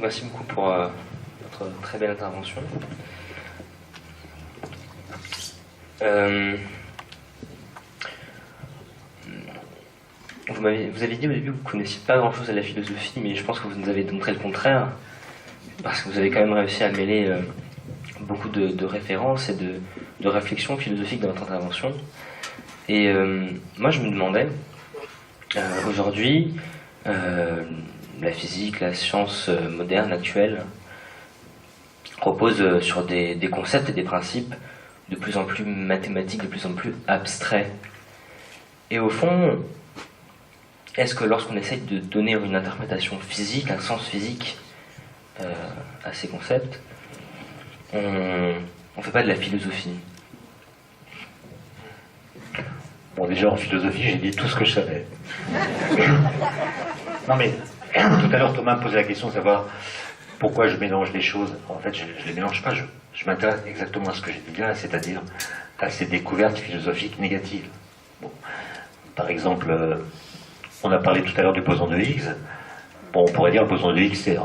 Merci beaucoup pour votre très belle intervention. Vous avez dit au début que vous ne connaissiez pas grand-chose à la philosophie, mais je pense que vous nous avez montré le contraire, parce que vous avez quand même réussi à mêler beaucoup de références et de réflexions philosophiques dans votre intervention. Et moi, je me demandais, aujourd'hui, la physique, la science moderne, actuelle, repose sur des concepts et des principes de plus en plus mathématiques, de plus en plus abstraits. Et au fond, est-ce que lorsqu'on essaye de donner une interprétation physique, un sens physique à ces concepts, on ne fait pas de la philosophie? Bon, déjà en philosophie, j'ai dit tout ce que je savais. Non mais, tout à l'heure Thomas me posait la question de savoir pourquoi je mélange les choses. En fait, je les mélange pas, je m'intéresse exactement à ce que j'ai dit là, c'est-à-dire à ces découvertes philosophiques négatives. Bon. Par exemple, on a parlé tout à l'heure du boson de Higgs. Bon, on pourrait dire le boson de Higgs, c'est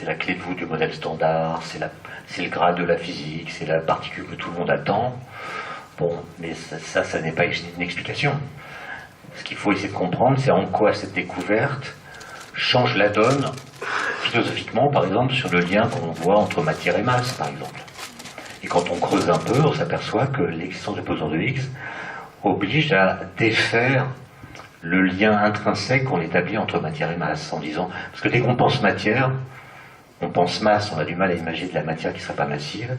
la clé de voûte du modèle standard, c'est le Graal de la physique, c'est la particule que tout le monde attend. Bon, mais ça n'est pas une explication. Ce qu'il faut essayer de comprendre, c'est en quoi cette découverte change la donne philosophiquement, par exemple, sur le lien qu'on voit entre matière et masse, par exemple. Et quand on creuse un peu, on s'aperçoit que l'existence du boson de Higgs oblige à défaire le lien intrinsèque qu'on établit entre matière et masse, en disant, parce que dès qu'on pense matière, on pense masse, on a du mal à imaginer de la matière qui ne serait pas massive,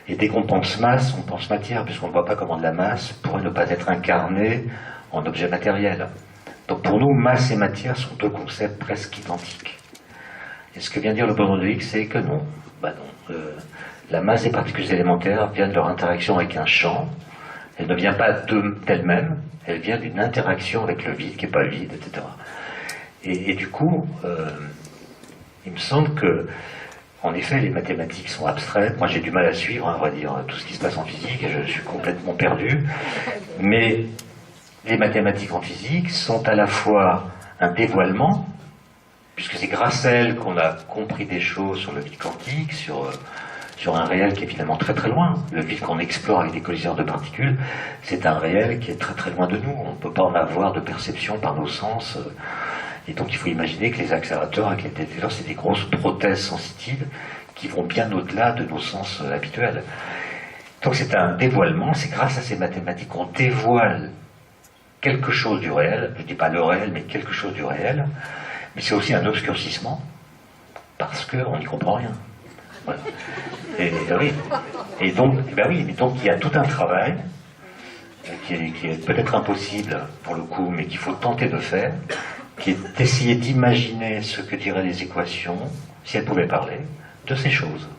et dès qu'on pense masse, on pense matière, puisqu'on ne voit pas comment de la masse pourrait ne pas être incarnée en objet matériel. Donc pour nous, masse et matière sont deux concepts presque identiques. Et ce que vient dire le boson de Higgs, c'est que non. La masse des particules élémentaires vient de leur interaction avec un champ. Elle ne vient pas d'elle-même, elle vient d'une interaction avec le vide qui n'est pas vide, etc. Et du coup, il me semble que, en effet, les mathématiques sont abstraites. Moi, j'ai du mal à suivre, on va dire, tout ce qui se passe en physique, et je suis complètement perdu. Mais les mathématiques en physique sont à la fois un dévoilement, puisque c'est grâce à elles qu'on a compris des choses sur le vide quantique, sur un réel qui est finalement très très loin. Le vide qu'on explore avec des colliseurs de particules, c'est un réel qui est très très loin de nous. On ne peut pas en avoir de perception par nos sens. Et donc il faut imaginer que les accélérateurs avec les détecteurs, c'est des grosses prothèses sensitives qui vont bien au-delà de nos sens habituels. Donc c'est un dévoilement, c'est grâce à ces mathématiques qu'on dévoile quelque chose du réel. Je ne dis pas le réel, mais quelque chose du réel. Mais c'est aussi un obscurcissement, parce qu'on n'y comprend rien. Voilà. Oui. Et donc, mais donc il y a tout un travail qui est peut-être impossible pour le coup, mais qu'il faut tenter de faire, qui est d'essayer d'imaginer ce que diraient les équations, si elles pouvaient parler, de ces choses.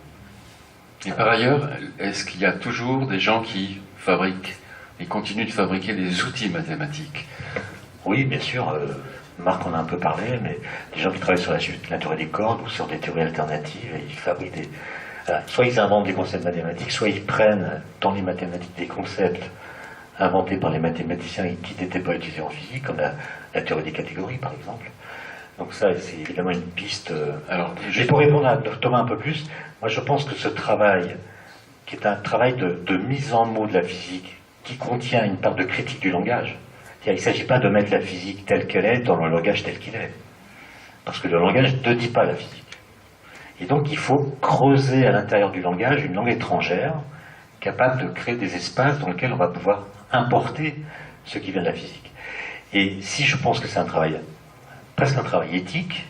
Et par ailleurs, est-ce qu'il y a toujours des gens qui fabriquent et continuent de fabriquer des outils mathématiques? Oui, bien sûr. Marc en a un peu parlé, mais des gens qui travaillent sur la théorie des cordes ou sur des théories alternatives, et ils fabriquent des... soit ils inventent des concepts mathématiques, soit ils prennent dans les mathématiques des concepts inventés par les mathématiciens et qui n'étaient pas utilisés en physique, comme la théorie des catégories, par exemple. Donc ça, c'est évidemment une piste... Alors, juste pour répondre à Thomas un peu plus, moi je pense que ce travail, qui est un travail de mise en mots de la physique, qui contient une part de critique du langage, il ne s'agit pas de mettre la physique telle qu'elle est dans le langage tel qu'il est. Parce que le langage ne dit pas la physique. Et donc il faut creuser à l'intérieur du langage une langue étrangère capable de créer des espaces dans lesquels on va pouvoir importer ce qui vient de la physique. Et si je pense que c'est un travail, presque un travail éthique,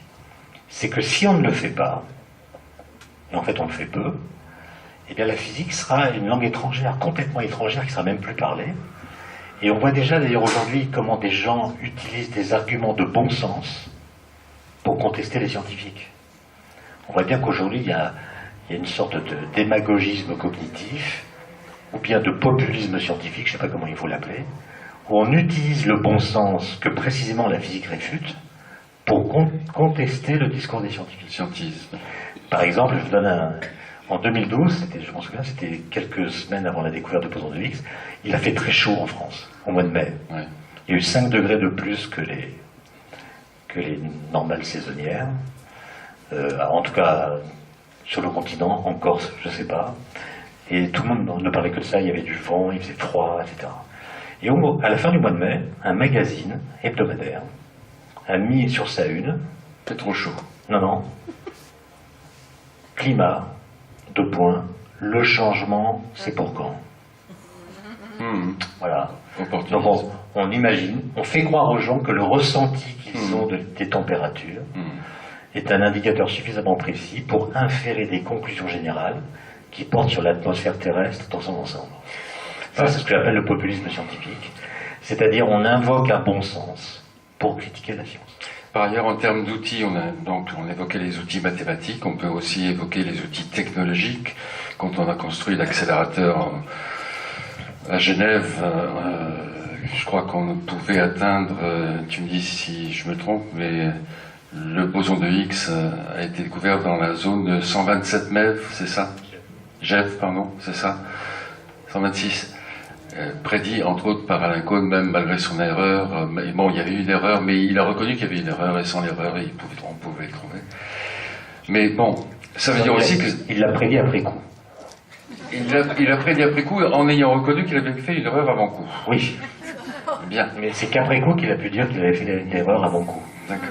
c'est que si on ne le fait pas, et en fait on le fait peu, eh bien la physique sera une langue étrangère, complètement étrangère, qui ne sera même plus parlée. Et on voit déjà d'ailleurs aujourd'hui comment des gens utilisent des arguments de bon sens pour contester les scientifiques. On voit bien qu'aujourd'hui il y a une sorte de démagogisme cognitif, ou bien de populisme scientifique, je ne sais pas comment il faut l'appeler, où on utilise le bon sens que précisément la physique réfute pour contester le discours des scientifiques. Par exemple, je vous donne en 2012, je m'en souviens, c'était quelques semaines avant la découverte du boson de Higgs, il a fait très chaud en France, au mois de mai. Ouais. Il y a eu 5 degrés de plus que les normales saisonnières. en tout cas sur le continent, en Corse, je ne sais pas. Et tout le monde ne parlait que de ça, il y avait du vent, il faisait froid, etc. Et à la fin du mois de mai, un magazine hebdomadaire a mis sur sa une... C'est trop chaud. Non. Climat, le changement, c'est pour quand? Voilà. Donc on imagine, on fait croire aux gens que le ressenti qu'ils ont des températures est un indicateur suffisamment précis pour inférer des conclusions générales qui portent sur l'atmosphère terrestre dans son ensemble. Ça, c'est ce que j'appelle le populisme scientifique. C'est-à-dire, on invoque un bon sens pour critiquer la science. Par ailleurs, en termes d'outils, on évoquait les outils mathématiques, on peut aussi évoquer les outils technologiques. Quand on a construit l'accélérateur à Genève, je crois qu'on pouvait atteindre, tu me dis si je me trompe, mais le boson de Higgs a été découvert dans la zone de 127 MeV, c'est ça? GeV, pardon, c'est ça? 126. Prédit entre autres par Alain Kohn, même malgré son erreur. Bon, il y avait eu une erreur, mais il a reconnu qu'il y avait une erreur, et sans l'erreur, on pouvait le trouver. Mais bon, ça veut dire aussi que... Il l'a prédit après coup. Il a prédit après coup en ayant reconnu qu'il avait fait une erreur avant coup. Oui. Bien. Mais c'est qu'après coup qu'il a pu dire qu'il avait fait une erreur avant coup. D'accord.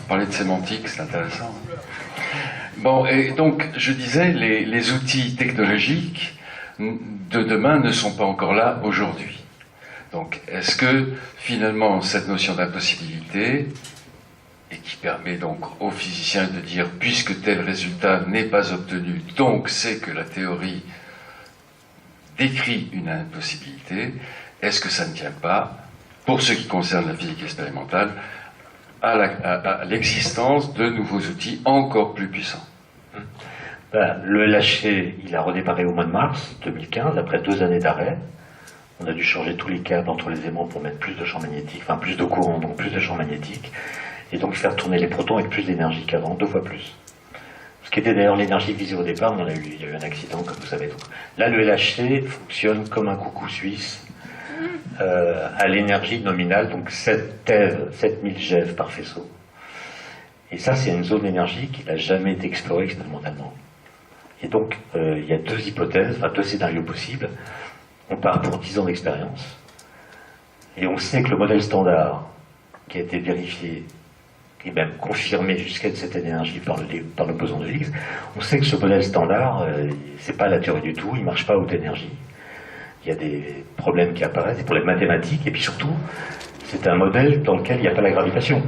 Parler de sémantique, c'est intéressant. Bon, et donc, je disais, les outils technologiques de demain ne sont pas encore là aujourd'hui. Donc, est-ce que, finalement, cette notion d'impossibilité, et qui permet donc aux physiciens de dire, puisque tel résultat n'est pas obtenu, donc c'est que la théorie décrit une impossibilité, est-ce que ça ne tient pas, pour ce qui concerne la physique expérimentale, à l'existence de nouveaux outils encore plus puissants? Le LHC, il a redémarré au mois de mars 2015, après 2 années d'arrêt. On a dû changer tous les câbles entre les aimants pour mettre plus de champs magnétiques, enfin plus de courant, donc plus de champs magnétiques, et donc faire tourner les protons avec plus d'énergie qu'avant, 2 fois plus. Ce qui était d'ailleurs l'énergie visée au départ, mais il y a eu un accident, comme vous savez. Donc, là, le LHC fonctionne comme un coucou suisse, à l'énergie nominale, donc 7000 GeV par faisceau. Et ça, c'est une zone d'énergie qui n'a jamais été explorée expérimentalement. Et donc, il y a 2 hypothèses, enfin 2 scénarios possibles. On part pour 10 ans d'expérience, et on sait que le modèle standard, qui a été vérifié, et même confirmé jusqu'à cette énergie par le boson de Higgs, on sait que ce modèle standard, c'est pas la théorie du tout, il marche pas à haute énergie. Il y a des problèmes qui apparaissent, des problèmes mathématiques, et puis surtout, c'est un modèle dans lequel il n'y a pas la gravitation.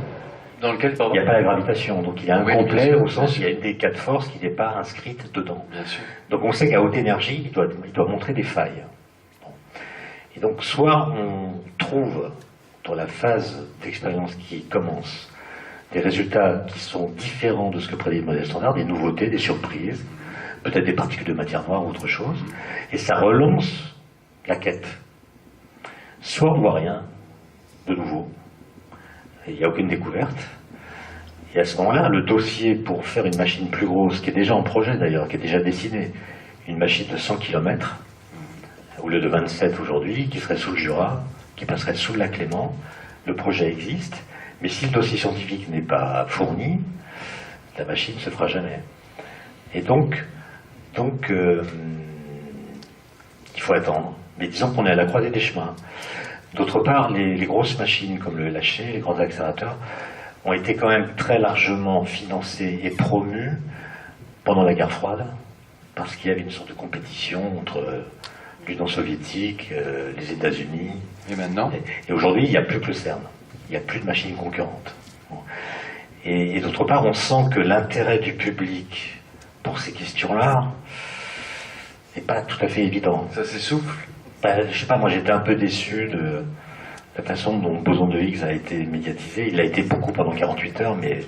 Dans lequel, pardon? Il n'y a pas la gravitation, donc il est incomplet au sens où il y a une des 4 forces qui n'est pas inscrite dedans. Bien sûr. Donc on sait qu'à haute énergie, il doit montrer des failles. Bon. Et donc soit on trouve, dans la phase d'expérience qui commence, des résultats qui sont différents de ce que prédit le modèle standard, des nouveautés, des surprises, peut-être des particules de matière noire ou autre chose, et ça relance la quête. Soit on ne voit rien de nouveau, il n'y a aucune découverte, et à ce moment-là, le dossier pour faire une machine plus grosse, qui est déjà en projet d'ailleurs, qui est déjà dessiné, une machine de 100 km, au lieu de 27 aujourd'hui, qui serait sous le Jura, qui passerait sous le lac Léman, le projet existe, mais si le dossier scientifique n'est pas fourni, la machine ne se fera jamais. Et donc il faut attendre. Mais disons qu'on est à la croisée des chemins. D'autre part, les grosses machines comme le LHC, les grands accélérateurs, ont été quand même très largement financées et promues pendant la guerre froide, parce qu'il y avait une sorte de compétition entre l'Union soviétique, les États-Unis. Et maintenant? Et aujourd'hui, il n'y a plus que le CERN. Il n'y a plus de machines concurrentes. Bon. Et d'autre part, on sent que l'intérêt du public pour ces questions-là n'est pas tout à fait évident. Ça s'essouffle? Je sais pas, moi j'étais un peu déçu de la façon dont le boson de Higgs a été médiatisé. Il a été beaucoup pendant 48 heures, mais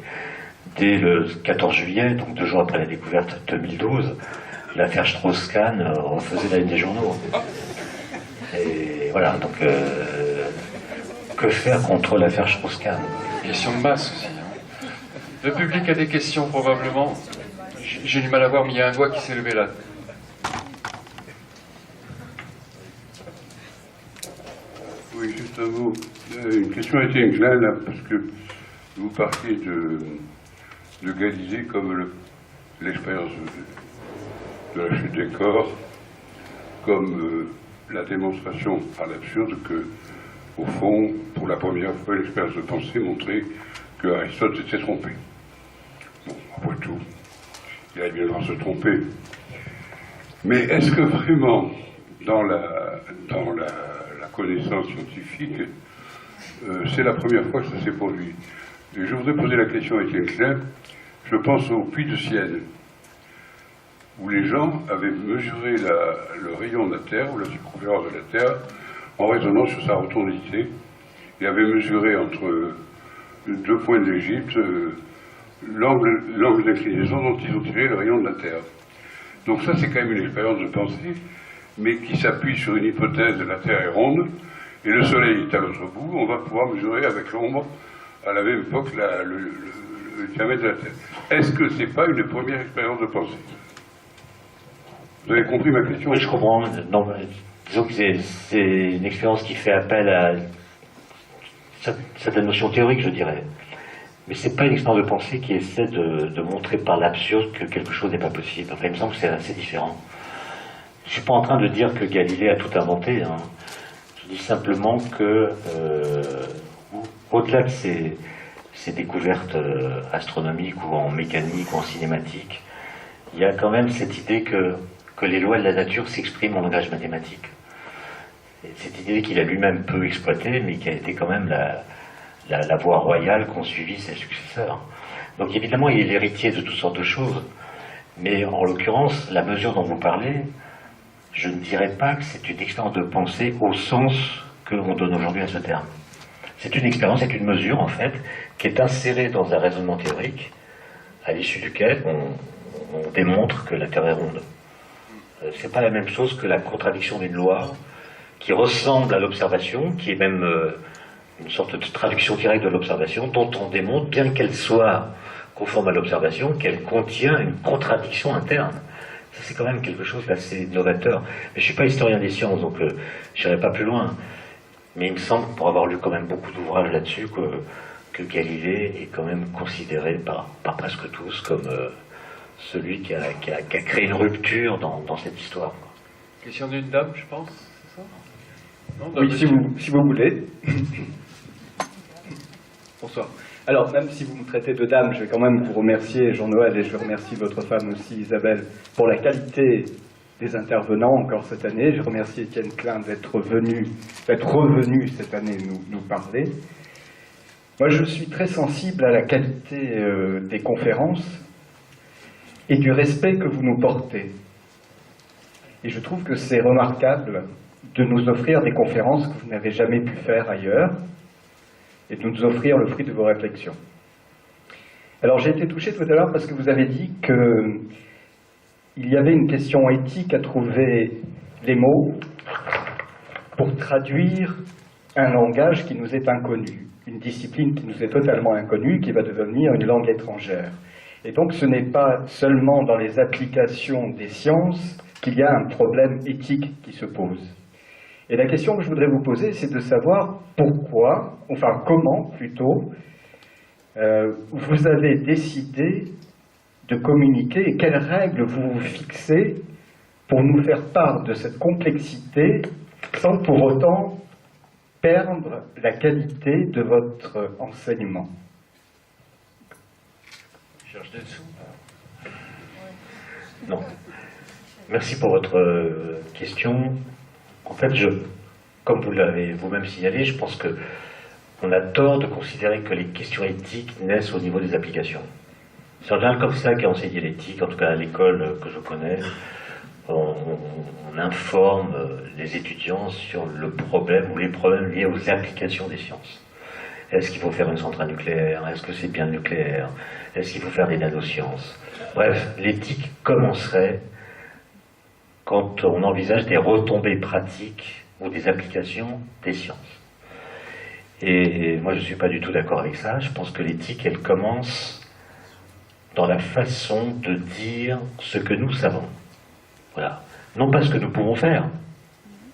dès le 14 juillet, donc 2 jours après la découverte 2012, l'affaire Strauss-Kahn refaisait la une des journaux. Et voilà, donc que faire contre l'affaire Strauss-Kahn? Question de masse aussi. Hein. Le public a des questions probablement. J'ai du mal à voir, mais il y a un doigt qui s'est levé là. Oui, juste un mot. Une question était là, parce que vous parliez de Galilée comme l'expérience de la chute des corps, comme la démonstration par l'absurde que, au fond, pour la première fois, l'expérience de pensée montrait que Aristote s'était trompé. Bon, après tout, il a bien le droit de se tromper. Mais est-ce que vraiment, dans la connaissance scientifique, c'est la première fois que ça s'est produit? Et je voudrais poser la question à Étienne Klein. Je pense au puits de Sienne, où les gens avaient mesuré le rayon de la Terre, ou la circonférence de la Terre, en raisonnant sur sa rotondité, et avaient mesuré entre deux points de l'Égypte l'angle d'inclinaison dont ils ont tiré le rayon de la Terre. Donc ça, c'est quand même une expérience de pensée, mais qui s'appuie sur une hypothèse de la Terre est ronde, et le Soleil est à l'autre bout. On va pouvoir mesurer avec l'ombre, à la même époque, le diamètre de la Terre. Est-ce que c'est pas une première expérience de pensée? Vous avez compris ma question? Oui, je comprends. Non, disons que c'est une expérience qui fait appel à certaines notions théoriques, je dirais. Mais c'est pas une expérience de pensée qui essaie de montrer par l'absurde que quelque chose n'est pas possible. Enfin, il me semble que c'est assez différent. Je suis pas en train de dire que Galilée a tout inventé, hein. Je dis simplement que, au-delà de ces découvertes astronomiques ou en mécanique ou en cinématique, il y a quand même cette idée que les lois de la nature s'expriment en langage mathématique. Et cette idée qu'il a lui-même peu exploitée, mais qui a été quand même la voie royale qu'ont suivi ses successeurs. Donc évidemment, il est l'héritier de toutes sortes de choses, mais en l'occurrence, la mesure dont vous parlez, je ne dirais pas que c'est une expérience de pensée au sens que l'on donne aujourd'hui à ce terme. C'est une expérience, c'est une mesure en fait, qui est insérée dans un raisonnement théorique, à l'issue duquel on démontre que la Terre est ronde. C'est pas la même chose que la contradiction d'une loi qui ressemble à l'observation, qui est même une sorte de traduction directe de l'observation, dont on démontre, bien qu'elle soit conforme à l'observation, qu'elle contient une contradiction interne. Ça, c'est quand même quelque chose d'assez novateur. Mais je suis pas historien des sciences, donc je n'irai pas plus loin. Mais il me semble, pour avoir lu quand même beaucoup d'ouvrages là-dessus, que Galilée est quand même considéré par presque tous comme celui qui a créé une rupture dans cette histoire. Question d'une dame, je pense, c'est ça? Non, Oui, si vous voulez. Bonsoir. Alors, même si vous me traitez de dame, je vais quand même vous remercier, Jean-Noël, et je remercie votre femme aussi, Isabelle, pour la qualité des intervenants encore cette année. Je remercie Étienne Klein d'être revenu cette année nous parler. Moi, je suis très sensible à la qualité des conférences et du respect que vous nous portez. Et je trouve que c'est remarquable de nous offrir des conférences que vous n'avez jamais pu faire ailleurs, et de nous offrir le fruit de vos réflexions. Alors j'ai été touché tout à l'heure parce que vous avez dit qu'il y avait une question éthique à trouver les mots pour traduire un langage qui nous est inconnu, une discipline qui nous est totalement inconnue, qui va devenir une langue étrangère. Et donc ce n'est pas seulement dans les applications des sciences qu'il y a un problème éthique qui se pose. Et la question que je voudrais vous poser, c'est de savoir pourquoi, enfin comment plutôt, vous avez décidé de communiquer et quelles règles vous vous fixez pour nous faire part de cette complexité sans pour autant perdre la qualité de votre enseignement. Cherche des sous. Non. Merci pour votre question. En fait, comme vous l'avez vous-même signalé, je pense qu'on a tort de considérer que les questions éthiques naissent au niveau des applications. C'est en général comme ça qu'est enseigné l'éthique, en tout cas à l'école que je connais. On informe les étudiants sur le problème ou les problèmes liés aux applications des sciences. Est-ce qu'il faut faire une centrale nucléaire? Est-ce que c'est bien le nucléaire? Est-ce qu'il faut faire des nanosciences? Bref, l'éthique commencerait quand on envisage des retombées pratiques ou des applications des sciences. Et moi, je ne suis pas du tout d'accord avec ça. Je pense que l'éthique, elle commence dans la façon de dire ce que nous savons. Voilà. Non pas ce que nous pouvons faire,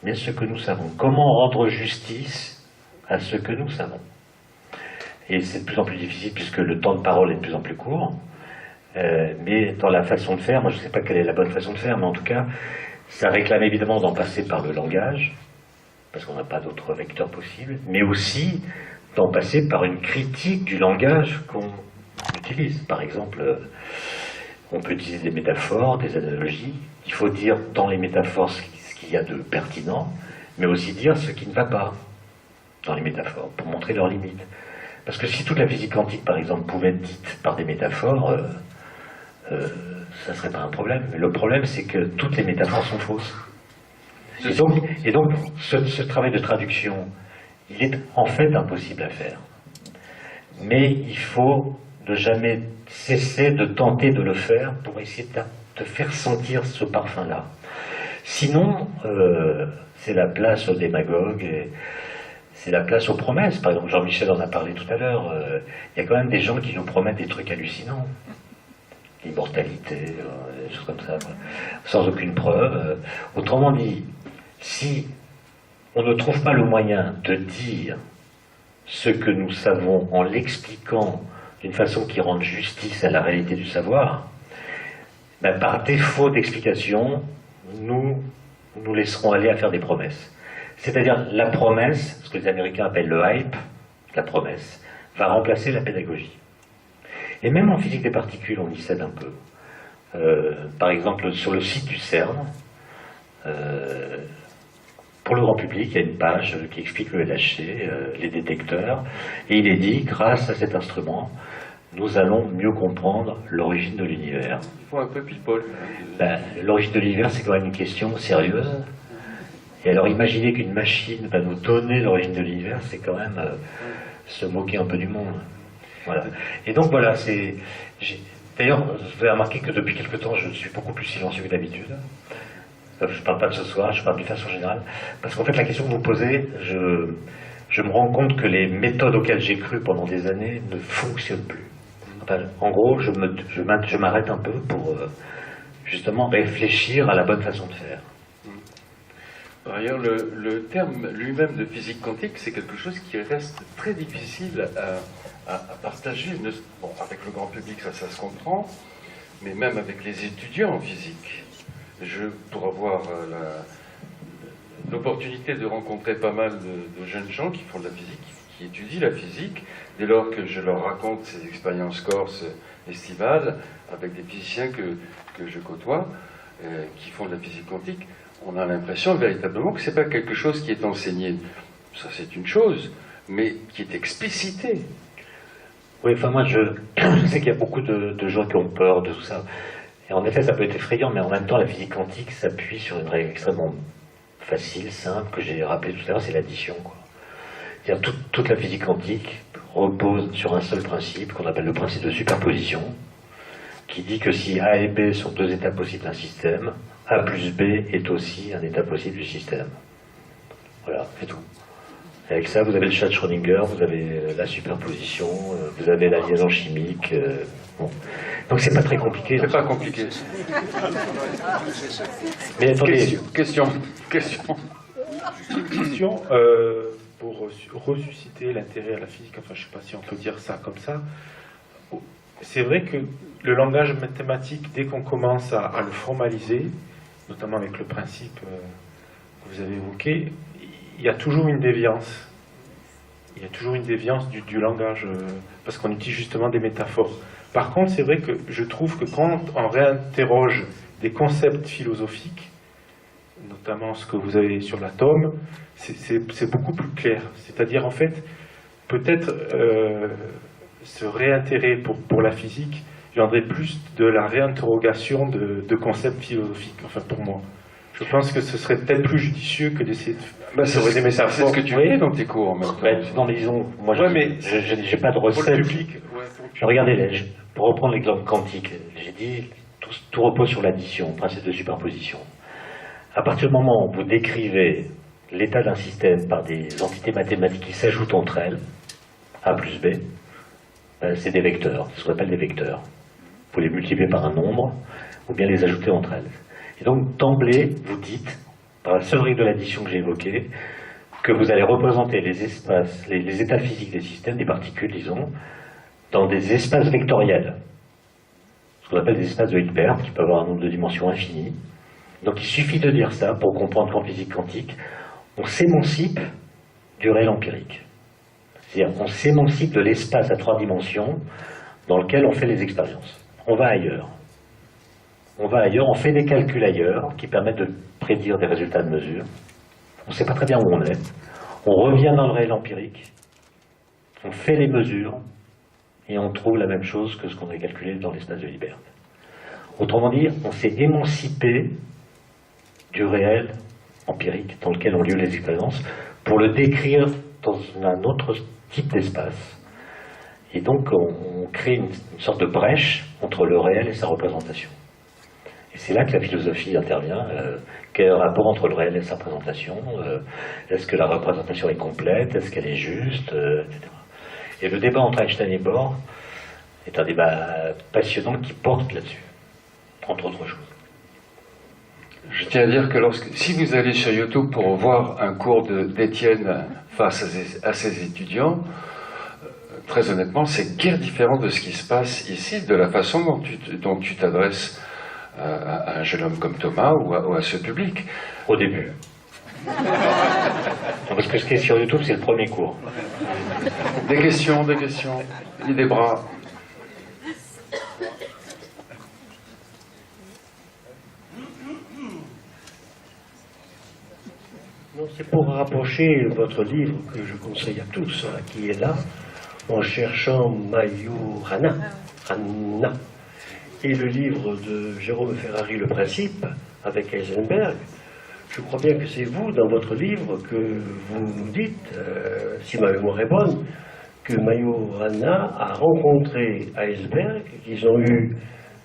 mais ce que nous savons. Comment rendre justice à ce que nous savons. Et c'est de plus en plus difficile puisque le temps de parole est de plus en plus court. mais dans la façon de faire, moi je ne sais pas quelle est la bonne façon de faire, mais en tout cas, ça réclame évidemment d'en passer par le langage, parce qu'on n'a pas d'autre vecteur possible, mais aussi d'en passer par une critique du langage qu'on utilise. Par exemple, on peut utiliser des métaphores, des analogies. Il faut dire dans les métaphores ce qu'il y a de pertinent, mais aussi dire ce qui ne va pas dans les métaphores, pour montrer leurs limites. Parce que si toute la physique quantique, par exemple, pouvait être dite par des métaphores, ça ne serait pas un problème. Mais le problème, c'est que toutes les métaphores sont fausses. Et donc ce travail de traduction, il est en fait impossible à faire. Mais il faut ne jamais cesser de tenter de le faire pour essayer de faire sentir ce parfum-là. Sinon, c'est la place aux démagogues, et c'est la place aux promesses. Par exemple, Jean-Michel en a parlé tout à l'heure, il y a quand même des gens qui nous promettent des trucs hallucinants. L'immortalité, des choses comme ça, sans aucune preuve. Autrement dit, si on ne trouve pas le moyen de dire ce que nous savons en l'expliquant d'une façon qui rende justice à la réalité du savoir, ben par défaut d'explication, nous laisserons aller à faire des promesses. C'est-à-dire la promesse, ce que les Américains appellent le hype, la promesse, va remplacer la pédagogie. Et même en physique des particules, on y cède un peu. Par exemple, sur le site du CERN, pour le grand public, il y a une page qui explique le LHC, les détecteurs, et il est dit, grâce à cet instrument, nous allons mieux comprendre l'origine de l'univers. Il faut un peu people. Ben, l'origine de l'univers, c'est quand même une question sérieuse. Et alors imaginer qu'une machine va nous donner l'origine de l'univers, c'est quand même se moquer un peu du monde. Voilà. Et donc voilà, d'ailleurs, vous avez remarqué que depuis quelque temps, je suis beaucoup plus silencieux que d'habitude. Je ne parle pas de ce soir, je parle d'une façon générale. Parce qu'en fait, la question que vous posez, je me rends compte que les méthodes auxquelles j'ai cru pendant des années ne fonctionnent plus. Enfin, en gros, je m'arrête un peu pour justement réfléchir à la bonne façon de faire. Par ailleurs, le terme lui-même de physique quantique, c'est quelque chose qui reste très difficile à partager. Bon, avec le grand public, ça se comprend, mais même avec les étudiants en physique. Pour avoir l'opportunité de rencontrer pas mal de jeunes gens qui font de la physique, qui étudient la physique, dès lors que je leur raconte ces expériences corse estivales avec des physiciens que je côtoie, qui font de la physique quantique, on a l'impression véritablement que c'est pas quelque chose qui est enseigné. Ça, c'est une chose, mais qui est explicité. Oui, enfin moi, je sais qu'il y a beaucoup de gens qui ont peur de tout ça. Et en effet, ça peut être effrayant, mais en même temps, la physique quantique s'appuie sur une règle extrêmement facile, simple, que j'ai rappelé tout à l'heure, c'est l'addition. C'est-à-dire toute la physique quantique repose sur un seul principe, qu'on appelle le principe de superposition, qui dit que si A et B sont deux états possibles d'un système, A plus B est aussi un état possible du système. Voilà, c'est tout. Et avec ça, vous avez le chat de Schrödinger, vous avez la superposition, vous avez la liaison chimique. Bon. Donc c'est pas très compliqué. C'est pas compliqué. Mais attendez. Question. Pour ressusciter l'intérêt à la physique, enfin je sais pas si on peut dire ça comme ça. C'est vrai que le langage mathématique, dès qu'on commence à le formaliser, notamment avec le principe que vous avez évoqué, il y a toujours une déviance. Il y a toujours une déviance du langage, parce qu'on utilise justement des métaphores. Par contre, c'est vrai que je trouve que quand on réinterroge des concepts philosophiques, notamment ce que vous avez sur l'atome, c'est beaucoup plus clair. C'est-à-dire, en fait, peut-être ce réintérêt pour la physique viendrait plus de la réinterrogation de concepts philosophiques, enfin pour moi. Je pense que ce serait peut-être plus judicieux que d'essayer de c'est des métaphores. C'est ce que tu fais dans tes cours en même temps. Non mais disons, moi mais j'ai pas de recette. Regardez, pour reprendre l'exemple quantique, j'ai dit tout repose sur l'addition, principe de superposition. À partir du moment où vous décrivez l'état d'un système par des entités mathématiques qui s'ajoutent entre elles, A plus B, c'est des vecteurs, c'est ce qu'on appelle des vecteurs. Vous les multipliez par un nombre, ou bien les ajouter entre elles. Et donc, d'emblée, vous dites, par la seule règle de l'addition que j'ai évoquée, que vous allez représenter les espaces, les états physiques des systèmes, des particules, disons, dans des espaces vectoriels. Ce qu'on appelle des espaces de Hilbert, qui peuvent avoir un nombre de dimensions infini. Donc il suffit de dire ça pour comprendre qu'en physique quantique, on s'émancipe du réel empirique. C'est-à-dire on s'émancipe de l'espace à 3 dimensions dans lequel on fait les expériences. On va ailleurs. On va ailleurs, on fait des calculs ailleurs qui permettent de prédire des résultats de mesure. On ne sait pas très bien où on est. On revient dans le réel empirique. On fait les mesures et on trouve la même chose que ce qu'on a calculé dans l'espace de Hilbert. Autrement dit, on s'est émancipé du réel empirique dans lequel ont lieu les expériences pour le décrire dans un autre type d'espace. Et donc on crée une sorte de brèche entre le réel et sa représentation. Et c'est là que la philosophie intervient. Quel est le rapport entre le réel et sa représentation? Est-ce que la représentation est complète? Est-ce qu'elle est juste? Etc. Et le débat entre Einstein et Bohr est un débat passionnant qui porte là-dessus, entre autres choses. Je tiens à dire que si vous allez sur YouTube pour voir un cours d'Étienne face à ses étudiants, très honnêtement, c'est guère différent de ce qui se passe ici, de la façon dont tu t'adresses à un jeune homme comme Thomas ou à ce public. Au début. Non, parce que ce qui est sur YouTube, c'est le premier cours. Des questions, et des bras. Non, c'est pour rapprocher votre livre que je conseille à tous, qui est là, en cherchant Majorana, Anna, et le livre de Jérôme Ferrari, Le Principe, avec Heisenberg. Je crois bien que c'est vous, dans votre livre, que vous nous dites, si ma mémoire est bonne, que Majorana a rencontré Heisenberg, qu'ils ont eu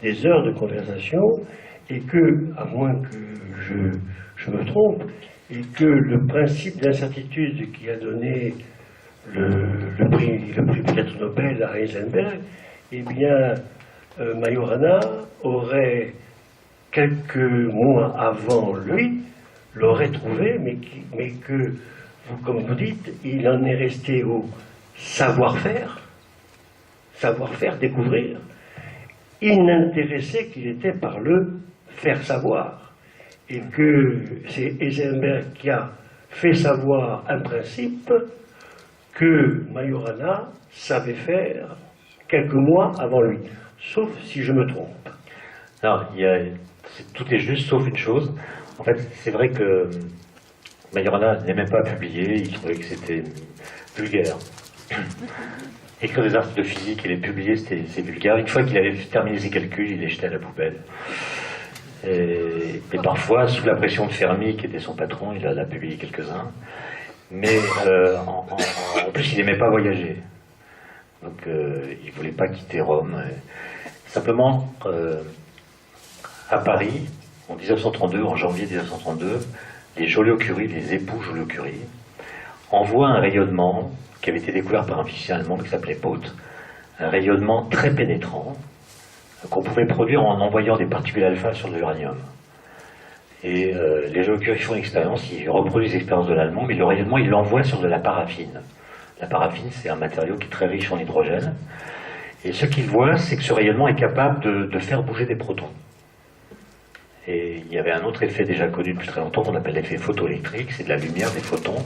des heures de conversation, et que, à moins que je me trompe, et que le principe d'incertitude qui a donné le prix peut-être Nobel à Heisenberg, eh bien, Majorana aurait, quelques mois avant lui, l'aurait trouvé, mais que, comme vous dites, il en est resté au savoir-faire, découvrir, inintéressé qu'il était par le faire savoir. Et que c'est Heisenberg qui a fait savoir un principe que Majorana savait faire quelques mois avant lui. Sauf si je me trompe. Non, tout est juste, sauf une chose. En fait, c'est vrai que Majorana n'aimait pas publier, il trouvait que c'était vulgaire. Écrire des articles de physique et les publier, c'est vulgaire. Une fois qu'il avait terminé ses calculs, il les jetait à la poubelle. Et parfois, sous la pression de Fermi, qui était son patron, il en a publié quelques-uns. Mais en plus, il n'aimait pas voyager. Donc, il ne voulait pas quitter Rome. Simplement, à Paris, en 1932, en janvier 1932, les Joliot-Curie, les époux Joliot-Curie, envoient un rayonnement qui avait été découvert par un physicien allemand qui s'appelait Baute, un rayonnement très pénétrant, qu'on pouvait produire en envoyant des particules alpha sur de l'uranium. Et les Joliot-Curie font une expérience, ils reproduisent l'expérience de l'allemand, mais le rayonnement, ils l'envoient sur de la paraffine. La paraffine, c'est un matériau qui est très riche en hydrogène. Et ce qu'ils voient, c'est que ce rayonnement est capable de faire bouger des protons. Et il y avait un autre effet déjà connu depuis très longtemps qu'on appelle l'effet photoélectrique, c'est de la lumière, des photons,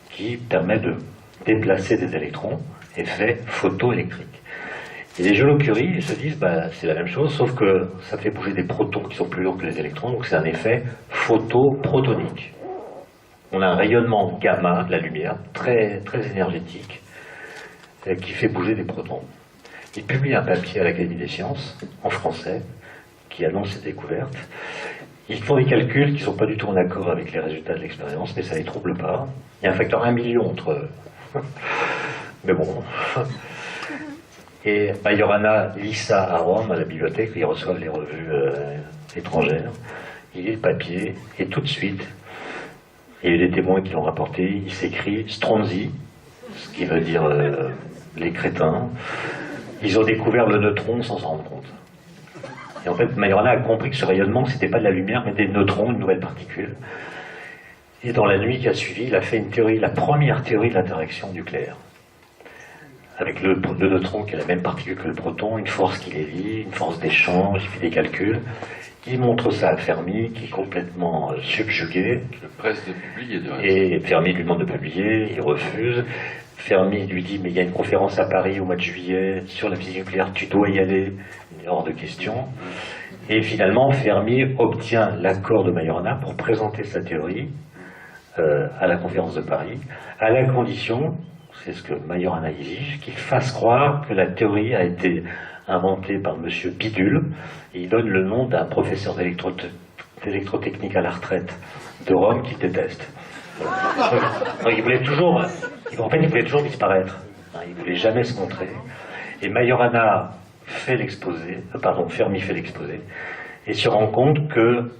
qui permet de déplacer des électrons, effet photoélectrique. Et les Joliot-Curie se disent, c'est la même chose, sauf que ça fait bouger des protons qui sont plus lourds que les électrons, donc c'est un effet photoprotonique. On a un rayonnement gamma de la lumière, très, très énergétique, qui fait bouger des protons. Ils publient un papier à l'Académie des sciences, en français, qui annonce cette découverte. Ils font des calculs qui ne sont pas du tout en accord avec les résultats de l'expérience, mais ça ne les trouble pas. Il y a un facteur 1 million entre eux. Mais bon. Et Majorana lit ça à Rome, à la bibliothèque, où ils reçoivent les revues étrangères. Il lit le papier, et tout de suite, il y a eu des témoins qui l'ont rapporté, il s'écrit Stronzi, ce qui veut dire les crétins. Ils ont découvert le neutron sans s'en rendre compte. Et en fait, Majorana a compris que ce rayonnement, c'était pas de la lumière, mais des neutrons, une nouvelle particule. Et dans la nuit qui a suivi, il a fait une théorie, la première théorie de l'interaction nucléaire. avec le neutron qui a la même particule que le proton, une force qui les lie, une force d'échange, il fait des calculs. Il montre ça à Fermi, qui est complètement subjugué. Le presse de publier, de reste. Et Fermi lui demande de publier, il refuse. Fermi lui dit, mais il y a une conférence à Paris au mois de juillet sur la physique nucléaire, tu dois y aller, il est hors de question. Et finalement, Fermi obtient l'accord de Majorana pour présenter sa théorie à la conférence de Paris, à la condition, c'est ce que Majorana exige, qu'il fasse croire que la théorie a été inventée par monsieur Bidule, et il donne le nom d'un professeur d'électrotechnique à la retraite de Rome qu'il déteste. Donc, il voulait toujours disparaître. Il voulait jamais se montrer. Et Majorana fait l'exposé, Fermi fait l'exposé, et se rend compte que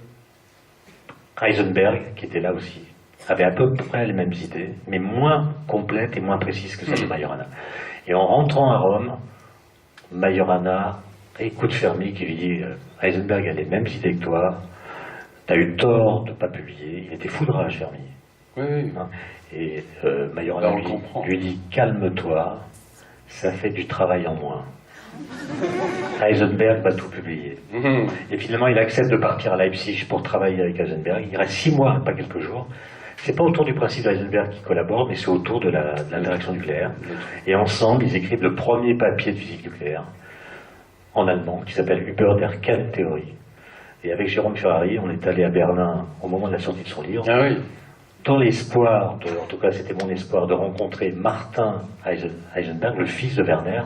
Heisenberg, qui était là aussi, avait à peu près les mêmes idées, mais moins complètes et moins précises que celles de Majorana. Et en rentrant à Rome, Majorana écoute Fermi qui lui dit Heisenberg a les mêmes idées que toi, t'as eu tort de ne pas publier. Il était fou de rage, Fermi. Oui. Et Majorana lui dit calme-toi, ça fait du travail en moins. Heisenberg va tout publier. Et finalement, il accepte de partir à Leipzig pour travailler avec Heisenberg. Il reste 6 mois, pas quelques jours. C'est pas autour du principe d'Heisenberg qui collabore, mais c'est autour de l'interaction nucléaire. Et ensemble, ils écrivent le premier papier de physique nucléaire en allemand, qui s'appelle Über der Kerntheorie. Et avec Jérôme Ferrari, on est allé à Berlin au moment de la sortie de son livre. Ah oui. Dans l'espoir, en tout cas c'était mon espoir, de rencontrer Martin Heisenberg, le fils de Werner,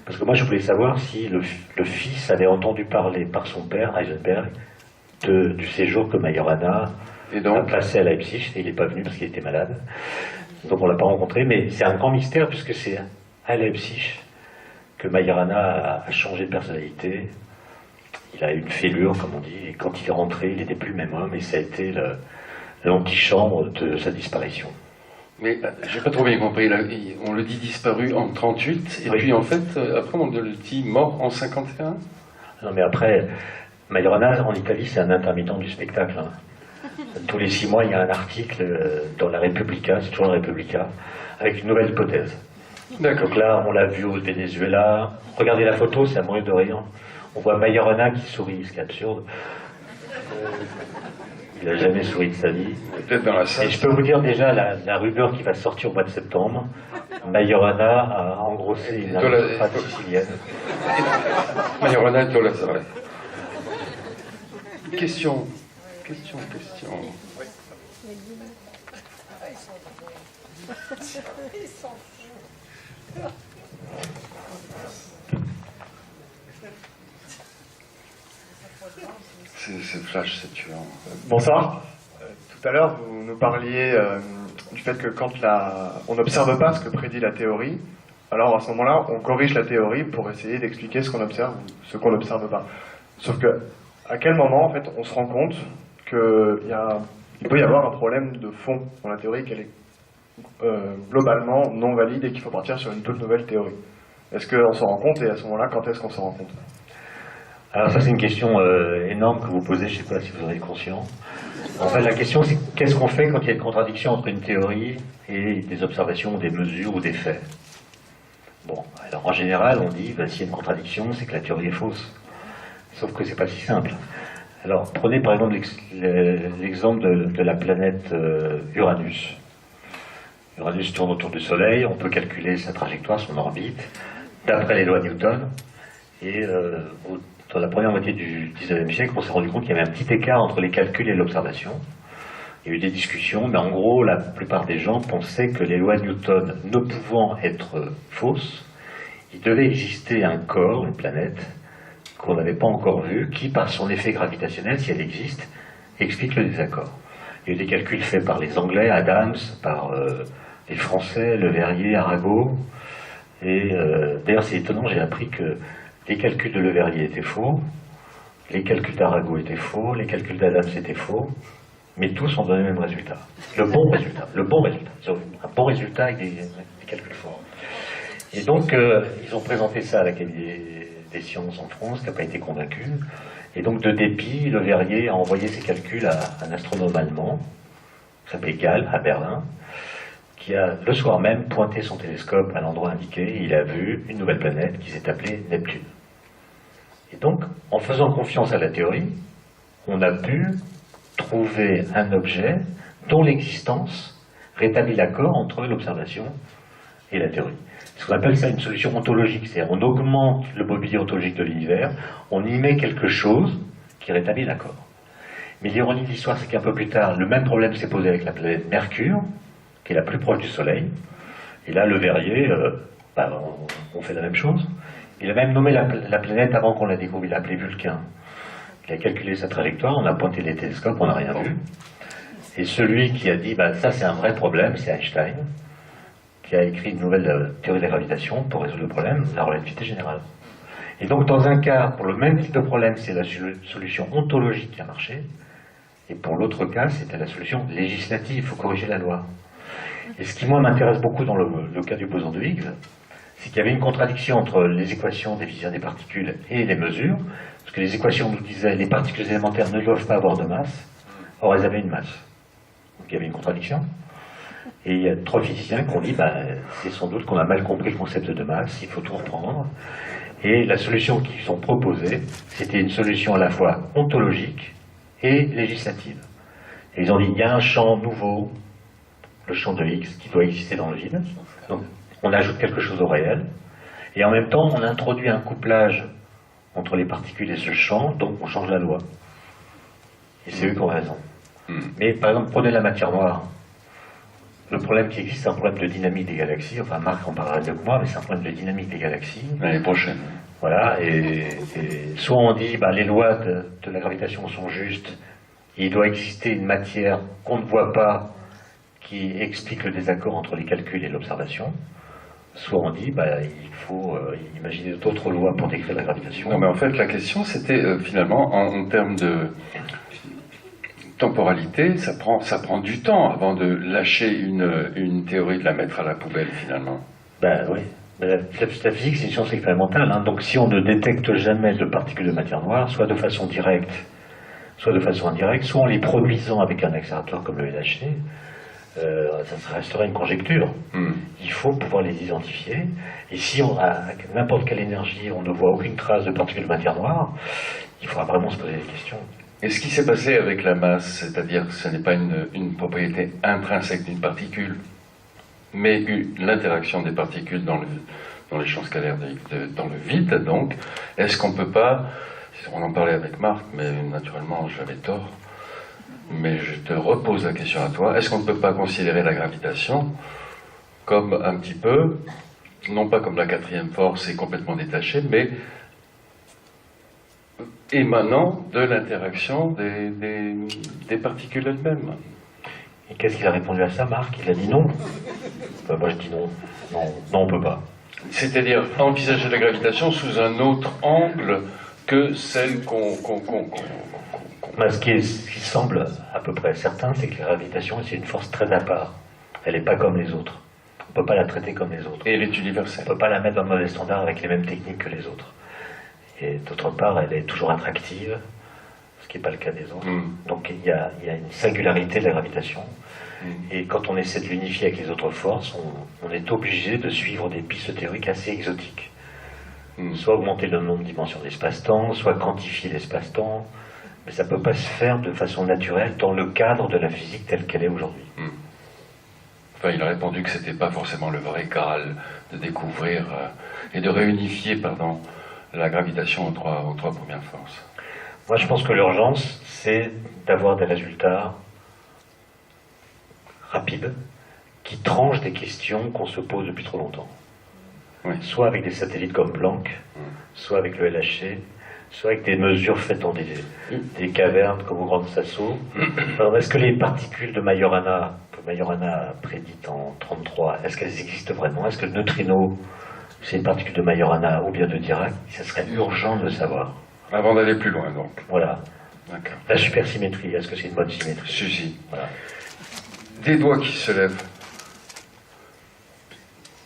parce que moi je voulais savoir si le fils avait entendu parler par son père, Heisenberg, du séjour que Majorana a passé à Leipzig, et il n'est pas venu parce qu'il était malade, donc on ne l'a pas rencontré, mais c'est un grand mystère puisque c'est à Leipzig que Majorana a changé de personnalité. Il a eu une fêlure, comme on dit, et quand il est rentré, il n'était plus le même homme, et ça a été l'antichambre de sa disparition. Mais j'ai pas trop bien compris, là, on le dit disparu en 38, et oui. puis en fait, après on le dit mort en 51. Non mais après, Majorana en Italie c'est un intermittent du spectacle. Hein. Tous les 6 mois il y a un article dans la Repubblica, c'est toujours la Repubblica, avec une nouvelle hypothèse. D'accord. Donc là on l'a vu au Venezuela, regardez la photo, c'est à mourir de rire. On voit Majorana qui sourit, ce qui est absurde. Il n'a jamais souri de sa vie. Peut-être dans la salle. Et je peux vous dire déjà la rumeur qui va sortir au mois de septembre. Majorana a engrossé une aristocrate sicilienne. Majorana est au lazaret. Question. C'est flash, c'est tuant. Bonsoir. Tout à l'heure, vous nous parliez du fait que quand on n'observe pas ce que prédit la théorie, alors à ce moment-là, on corrige la théorie pour essayer d'expliquer ce qu'on observe ou ce qu'on n'observe pas. Sauf que, à quel moment, en fait, on se rend compte qu'il peut y avoir un problème de fond dans la théorie, qu'elle est globalement non valide et qu'il faut partir sur une toute nouvelle théorie? Est-ce qu'on s'en rend compte, et à ce moment-là, quand est-ce qu'on s'en rend compte? Alors ça c'est une question énorme que vous posez, je ne sais pas si vous en êtes conscient. En fait la question c'est qu'est-ce qu'on fait quand il y a une contradiction entre une théorie et des observations, des mesures ou des faits? Bon, alors en général on dit s'il y a une contradiction c'est que la théorie est fausse. Sauf que c'est pas si simple. Alors prenez par exemple l'exemple de la planète Uranus. Uranus tourne autour du Soleil, on peut calculer sa trajectoire, son orbite, d'après les lois de Newton, et dans la première moitié du XIXe siècle, on s'est rendu compte qu'il y avait un petit écart entre les calculs et l'observation. Il y a eu des discussions, mais en gros, la plupart des gens pensaient que les lois de Newton ne pouvant être fausses, il devait exister un corps, une planète, qu'on n'avait pas encore vu, qui, par son effet gravitationnel, si elle existe, explique le désaccord. Il y a eu des calculs faits par les Anglais, Adams, par les Français, Le Verrier, Arago, et d'ailleurs c'est étonnant, j'ai appris que les calculs de Le Verrier étaient faux, les calculs d'Arago étaient faux, les calculs d'Adams étaient faux, mais tous ont donné le même résultat. Le bon résultat. Un bon résultat avec des calculs faux. Et donc, ils ont présenté ça à l'Académie des sciences en France, qui n'a pas été convaincu. Et donc, de dépit, Le Verrier a envoyé ses calculs à un astronome allemand, qui s'appelait Gall, à Berlin, qui a, le soir même, pointé son télescope à l'endroit indiqué, et il a vu une nouvelle planète qui s'est appelée Neptune. Et donc, en faisant confiance à la théorie, on a pu trouver un objet dont l'existence rétablit l'accord entre l'observation et la théorie. Ce qu'on appelle ça une solution ontologique, c'est-à-dire on augmente le mobilier ontologique de l'univers, on y met quelque chose qui rétablit l'accord. Mais l'ironie de l'histoire, c'est qu'un peu plus tard, le même problème s'est posé avec la planète Mercure, qui est la plus proche du Soleil. Et là, Le Verrier, on fait la même chose. Il a même nommé la planète avant qu'on la découvre, il l'a appelée Vulcain. Il a calculé sa trajectoire, on a pointé les télescopes, on n'a rien vu. Et celui qui a dit, ça c'est un vrai problème, c'est Einstein, qui a écrit une nouvelle théorie de la gravitation pour résoudre le problème, la relativité générale. Et donc dans un cas, pour le même type de problème, c'est la solution ontologique qui a marché, et pour l'autre cas, c'était la solution législative, il faut corriger la loi. Et ce qui, moi, m'intéresse beaucoup dans le cas du boson de Higgs, c'est qu'il y avait une contradiction entre les équations des physiques des particules et les mesures, parce que les équations nous disaient les particules élémentaires ne doivent pas avoir de masse, or elles avaient une masse. Donc il y avait une contradiction. Et il y a 3 physiciens qui ont dit, c'est sans doute qu'on a mal compris le concept de masse, il faut tout reprendre. Et la solution qu'ils ont proposée, c'était une solution à la fois ontologique et législative. Et ils ont dit, il y a un champ nouveau, le champ de Higgs, qui doit exister dans le vide. Donc on ajoute quelque chose au réel. Et en même temps, on introduit un couplage entre les particules et ce champ, donc on change la loi. Et c'est eux qui ont raison. Mais par exemple, prenez la matière noire. Le problème qui existe, c'est un problème de dynamique des galaxies. Enfin, Marc en parlera mieux que moi, mais c'est un problème de dynamique des galaxies. L'année prochaine. Voilà, et soit on dit, les lois de la gravitation sont justes, et il doit exister une matière qu'on ne voit pas, qui explique le désaccord entre les calculs et l'observation. Soit on dit, il faut imaginer d'autres lois pour décrire la gravitation. Non, mais en fait, la question, c'était finalement, en termes de temporalité, ça prend du temps avant de lâcher une théorie, de la mettre à la poubelle, finalement. Oui. La physique, c'est une science expérimentale. Donc si on ne détecte jamais de particules de matière noire, soit de façon directe, soit de façon indirecte, soit en les produisant avec un accélérateur comme le LHC, ça resterait une conjecture. Il faut pouvoir les identifier. Et si avec n'importe quelle énergie, on ne voit aucune trace de particules de matière noire, il faudra vraiment se poser des questions. Et ce qui s'est passé avec la masse, c'est-à-dire que ce n'est pas une propriété intrinsèque d'une particule, mais l'interaction des particules dans les champs scalaires dans le vide, donc, est-ce qu'on ne peut pas, on en parlait avec Marc, mais naturellement j'avais tort, mais je te repose la question à toi, est-ce qu'on ne peut pas considérer la gravitation comme un petit peu, non pas comme la 4e force et complètement détachée, mais émanant de l'interaction des particules elles-mêmes? Et qu'est-ce qu'il a répondu à ça, Marc? Il a dit non. Moi je dis non. Non, on peut pas. C'est-à-dire envisager la gravitation sous un autre angle que celle Ce qui semble à peu près certain, c'est que la gravitation, c'est une force très à part. Elle n'est pas comme les autres. On ne peut pas la traiter comme les autres. Et elle est universelle. On ne peut pas la mettre dans le mauvais standard avec les mêmes techniques que les autres. Et d'autre part, elle est toujours attractive, ce qui n'est pas le cas des autres. Donc il y a une singularité de la gravitation. Et quand on essaie de l'unifier avec les autres forces, on est obligé de suivre des pistes théoriques assez exotiques. Soit augmenter le nombre de dimensions d'espace-temps, soit quantifier l'espace-temps, mais ça ne peut pas se faire de façon naturelle dans le cadre de la physique telle qu'elle est aujourd'hui. Enfin, il a répondu que c'était pas forcément le vrai Graal de découvrir et de réunifier, la gravitation aux trois premières forces. Moi, je pense que l'urgence, c'est d'avoir des résultats rapides qui tranchent des questions qu'on se pose depuis trop longtemps. Oui. Soit avec des satellites comme Planck, soit avec le LHC, soit avec des mesures faites dans des cavernes comme au Grand Sasso. Alors, est-ce que les particules de Majorana, que Majorana a prédites en 1933, est-ce qu'elles existent vraiment? Est-ce que le neutrino, c'est une particule de Majorana ou bien de Dirac? Ça serait urgent de le savoir. Avant d'aller plus loin, donc. Voilà. D'accord. La supersymétrie, est-ce que c'est une bonne symétrie? Si. Voilà. Des doigts qui se lèvent.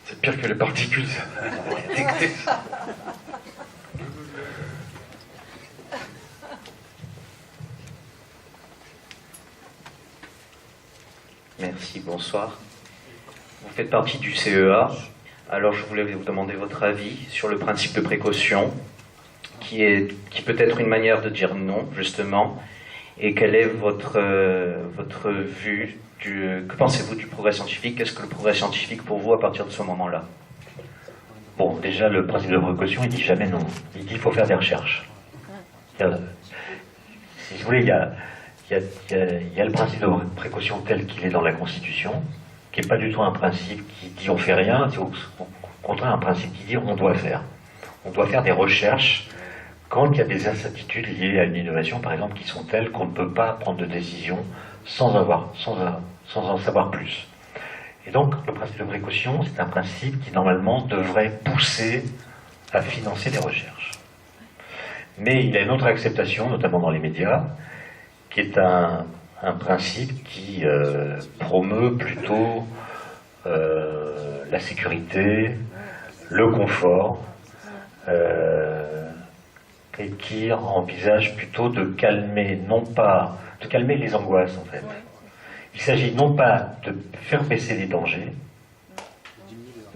C'est pire que les particules, ça. Merci, bonsoir. faites partie du CEA. Alors je voulais vous demander votre avis sur le principe de précaution, qui peut être une manière de dire non, justement. Et quelle est votre vue que pensez-vous du progrès scientifique? Qu'est-ce que le progrès scientifique pour vous à partir de ce moment-là? Bon, déjà, le principe de précaution, il dit jamais non. Il dit qu'il faut faire des recherches. Si vous voulez, il y a le principe de précaution tel qu'il est dans la Constitution, qui n'est pas du tout un principe qui dit on fait rien, c'est au contraire un principe qui dit on doit faire. On doit faire des recherches quand il y a des incertitudes liées à une innovation, par exemple, qui sont telles qu'on ne peut pas prendre de décision sans en savoir plus. Et donc, le principe de précaution, c'est un principe qui, normalement, devrait pousser à financer des recherches. Mais il a une autre acceptation, notamment dans les médias, qui est un principe qui promeut plutôt la sécurité, le confort, et qui envisage plutôt de calmer, de calmer les angoisses, en fait. Il s'agit non pas de faire baisser les dangers,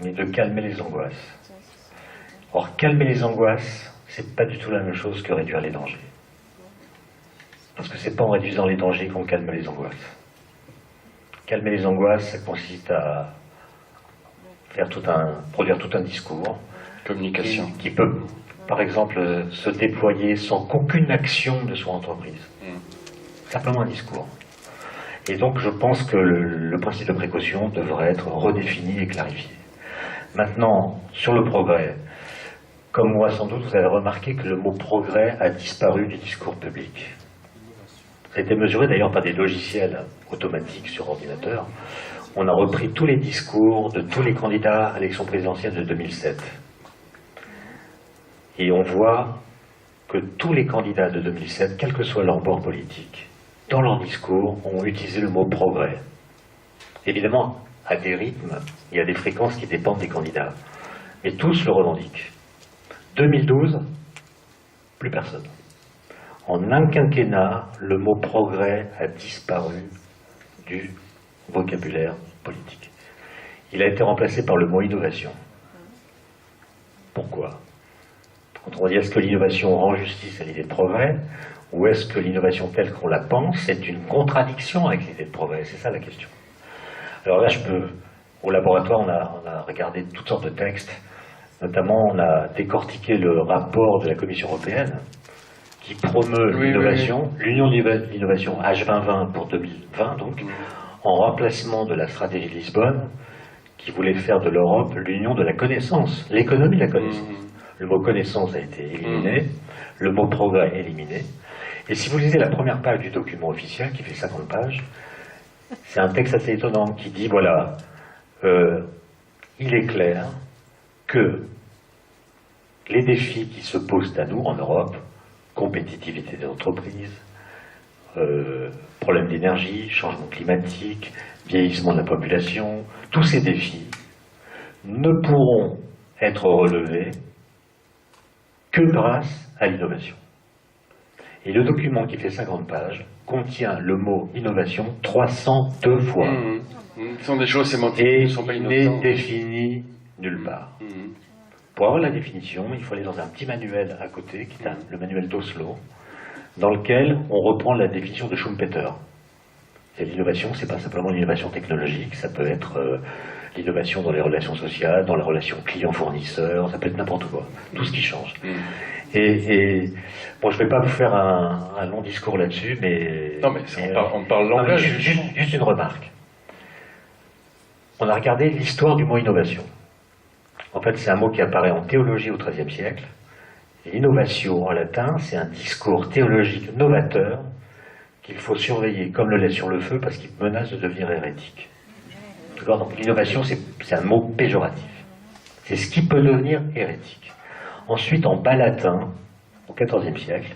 mais de calmer les angoisses. Or, calmer les angoisses, c'est pas du tout la même chose que réduire les dangers. Parce que c'est pas en réduisant les dangers qu'on calme les angoisses. Calmer les angoisses, ça consiste à produire tout un discours. Communication. Qui peut, par exemple, se déployer sans qu'aucune action ne soit entreprise. Simplement un discours. Et donc, je pense que le principe de précaution devrait être redéfini et clarifié. Maintenant, sur le progrès, comme moi sans doute, vous avez remarqué que le mot progrès a disparu du discours public. Ça a été mesuré d'ailleurs par des logiciels automatiques sur ordinateur. On a repris tous les discours de tous les candidats à l'élection présidentielle de 2007. Et on voit que tous les candidats de 2007, quel que soit leur bord politique, dans leur discours, ont utilisé le mot progrès. Évidemment, à des rythmes, il y a des fréquences qui dépendent des candidats. Mais tous le revendiquent. 2012, plus personne. En un quinquennat, le mot progrès a disparu du vocabulaire politique. Il a été remplacé par le mot innovation. Pourquoi? Quand on dit est-ce que l'innovation rend justice à l'idée de progrès, ou est-ce que l'innovation telle qu'on la pense est une contradiction avec l'idée de progrès? C'est ça la question. Alors là, au laboratoire, on a regardé toutes sortes de textes. Notamment, on a décortiqué le rapport de la Commission européenne qui promeut l'innovation, l'Union de l'innovation H2020 pour 2020, donc, en remplacement de la stratégie de Lisbonne, qui voulait faire de l'Europe l'union de la connaissance, l'économie de la connaissance. Le mot connaissance a été éliminé, le mot progrès éliminé. Et si vous lisez la première page du document officiel, qui fait 50 pages, c'est un texte assez étonnant qui dit, voilà, il est clair que les défis qui se posent à nous en Europe, compétitivité des entreprises, problème d'énergie, changement climatique, vieillissement de la population, tous ces défis ne pourront être relevés que grâce à l'innovation. Et le document qui fait 50 pages contient le mot innovation 302 fois. Ce sont des choses sémantiques et qui ne sont pas il innovantes. n'est défini nulle part. Pour avoir la définition, il faut aller dans un petit manuel à côté, qui est le manuel d'Oslo, dans lequel on reprend la définition de Schumpeter. Et l'innovation, c'est pas simplement l'innovation technologique, ça peut être l'innovation dans les relations sociales, dans les relations client-fournisseur, ça peut être n'importe quoi, tout ce qui change. Et bon, je ne vais pas vous faire un long discours là-dessus, mais... Non, mais on parle langage. Juste une remarque. On a regardé l'histoire du mot innovation. En fait, c'est un mot qui apparaît en théologie au XIIIe siècle. L'innovation, en latin, c'est un discours théologique novateur qu'il faut surveiller comme le lait sur le feu parce qu'il menace de devenir hérétique. D'accord ? Donc l'innovation, c'est un mot péjoratif. C'est ce qui peut devenir hérétique. Ensuite, en bas latin, au XIVe siècle,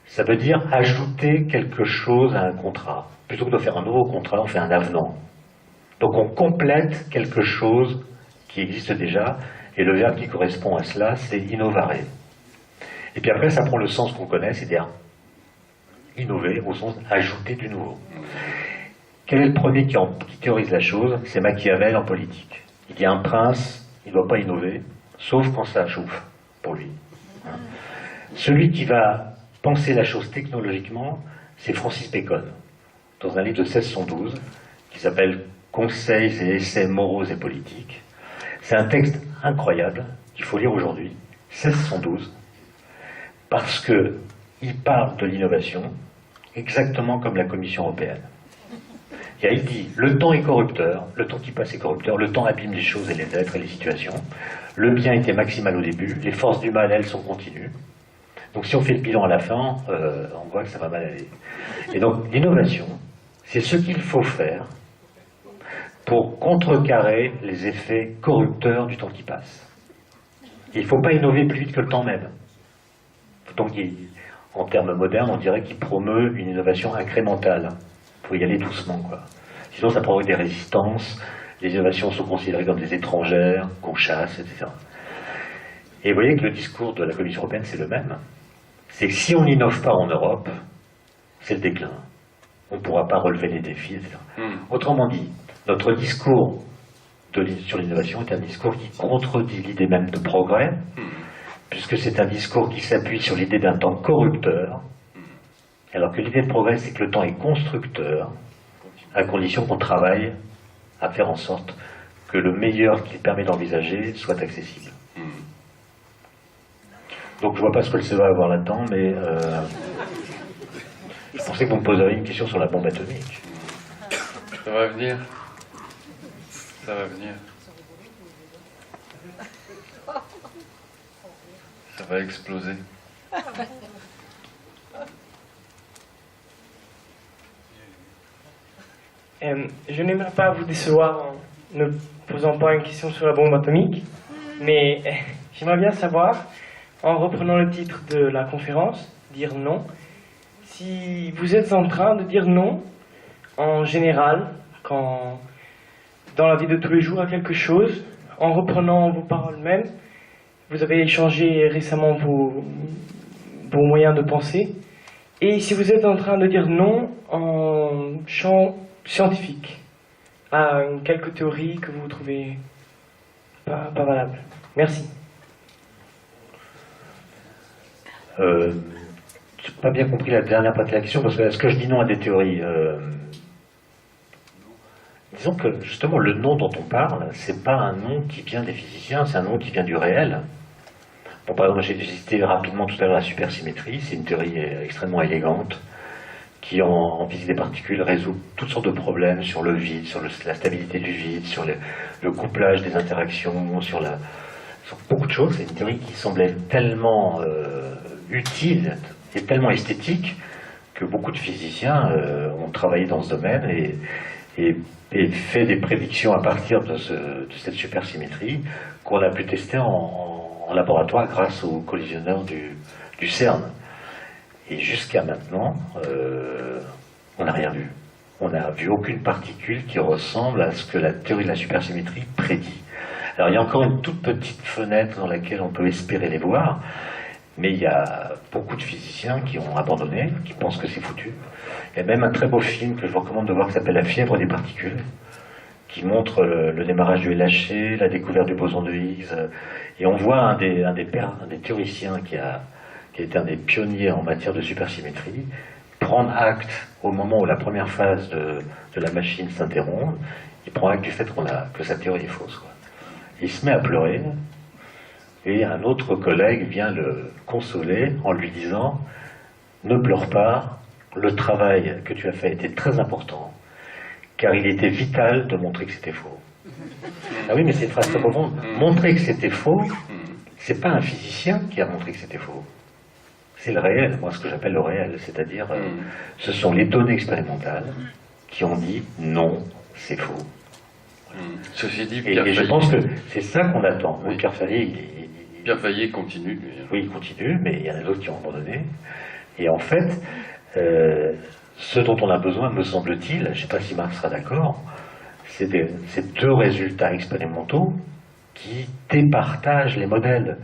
ça veut dire ajouter quelque chose à un contrat. Plutôt que de faire un nouveau contrat, on fait un avenant. Donc on complète quelque chose qui existe déjà, et le verbe qui correspond à cela, c'est innovare. Et puis après, ça prend le sens qu'on connaît, c'est-à-dire innover au sens ajouter du nouveau. Quel est le premier qui théorise la chose? C'est Machiavel en politique. Il dit un prince, il ne doit pas innover, sauf quand ça chauffe, pour lui. Celui qui va penser la chose technologiquement, c'est Francis Bacon, dans un livre de 1612, qui s'appelle Conseils et essais moraux et politiques. C'est un texte incroyable, qu'il faut lire aujourd'hui, 1612, parce qu'il parle de l'innovation exactement comme la Commission européenne. Et il dit, le temps est corrupteur, le temps qui passe est corrupteur, le temps abîme les choses et les êtres et les situations, le bien était maximal au début, les forces du mal, elles, sont continues. Donc si on fait le bilan à la fin, on voit que ça va mal aller. Et donc l'innovation, c'est ce qu'il faut faire pour contrecarrer les effets corrupteurs du temps qui passe. Et il ne faut pas innover plus vite que le temps même. Donc en termes modernes, on dirait qu'il promeut une innovation incrémentale. Il faut y aller doucement, quoi. Sinon ça provoque des résistances, les innovations sont considérées comme des étrangères, qu'on chasse, etc. Et vous voyez que le discours de la Commission européenne, c'est le même. C'est que si on n'innove pas en Europe, c'est le déclin. On ne pourra pas relever les défis, etc. Autrement dit, notre discours sur l'innovation est un discours qui contredit l'idée même de progrès, puisque c'est un discours qui s'appuie sur l'idée d'un temps corrupteur, alors que l'idée de progrès, c'est que le temps est constructeur, à condition qu'on travaille à faire en sorte que le meilleur qu'il permet d'envisager soit accessible. Donc je vois pas ce que le CEA va avoir là-dedans, mais je pensais que vous me poseriez une question sur la bombe atomique. Ça va venir. Ça va venir. Ça va exploser. Je n'aimerais pas vous décevoir en ne posant pas une question sur la bombe atomique, mais j'aimerais bien savoir, en reprenant le titre de la conférence, dire non, si vous êtes en train de dire non, en général, quand dans la vie de tous les jours à quelque chose, en reprenant vos paroles mêmes, vous avez changé récemment vos moyens de penser, et si vous êtes en train de dire non en champ scientifique, à quelques théories que vous trouvez pas valables. Merci. Je n'ai pas bien compris la dernière partie de la question, parce que est-ce que je dis non à des théories Disons que justement le non dont on parle, c'est pas un non qui vient des physiciens, c'est un non qui vient du réel. Bon, par exemple, j'ai cité rapidement tout à l'heure la supersymétrie, c'est une théorie extrêmement élégante qui, en physique des particules, résout toutes sortes de problèmes sur le vide, sur la stabilité du vide, sur le couplage des interactions, sur beaucoup de choses. C'est une théorie qui semblait tellement utile et tellement esthétique que beaucoup de physiciens ont travaillé dans ce domaine et fait des prédictions à partir de cette supersymétrie qu'on a pu tester en laboratoire grâce au collisionneur du CERN. Et jusqu'à maintenant, on n'a rien vu. On n'a vu aucune particule qui ressemble à ce que la théorie de la supersymétrie prédit. Alors il y a encore une toute petite fenêtre dans laquelle on peut espérer les voir, mais il y a beaucoup de physiciens qui ont abandonné, qui pensent que c'est foutu. Il y a même un très beau film que je vous recommande de voir qui s'appelle La fièvre des particules, qui montre le démarrage du LHC, la découverte du boson de Higgs, et on voit un des théoriciens qui a été un des pionniers en matière de supersymétrie, prendre acte au moment où la première phase de la machine s'interrompt, il prend acte du fait que sa théorie est fausse, quoi. Il se met à pleurer, et un autre collègue vient le consoler en lui disant « Ne pleure pas, le travail que tu as fait était très important, car il était vital de montrer que c'était faux. » Ah oui, mais c'est une phrase très profonde. Montrer que c'était faux, c'est pas un physicien qui a montré que c'était faux. C'est le réel, moi ce que j'appelle le réel, c'est-à-dire ce sont les données expérimentales qui ont dit non, c'est faux. Ceci dit, et je pense que c'est ça qu'on attend. Oui. Pierre Fayet, Pierre Fayet continue. Oui, il continue, mais il y en a d'autres qui ont abandonné. Et en fait, ce dont on a besoin, me semble-t-il, je ne sais pas si Marc sera d'accord, c'est deux résultats expérimentaux qui départagent les modèles.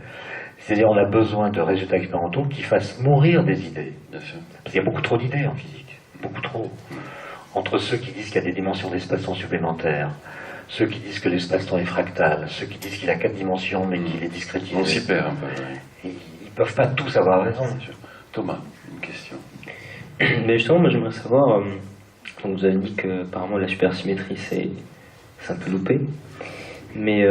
C'est-à-dire on a besoin de résultats expérimentaux qui fassent mourir des idées. Bien sûr. Parce qu'il y a beaucoup trop d'idées en physique. Beaucoup trop. entre ceux qui disent qu'il y a des dimensions d'espace-temps supplémentaires, ceux qui disent que l'espace-temps est fractal, ceux qui disent qu'il a 4 dimensions mais qu'il est discrétisé. On s'y perd un peu. Ils ne peuvent pas tous avoir raison. Thomas, une question. Mais justement, moi j'aimerais savoir, donc vous avez dit que apparemment la supersymétrie c'est un peu loupé, mais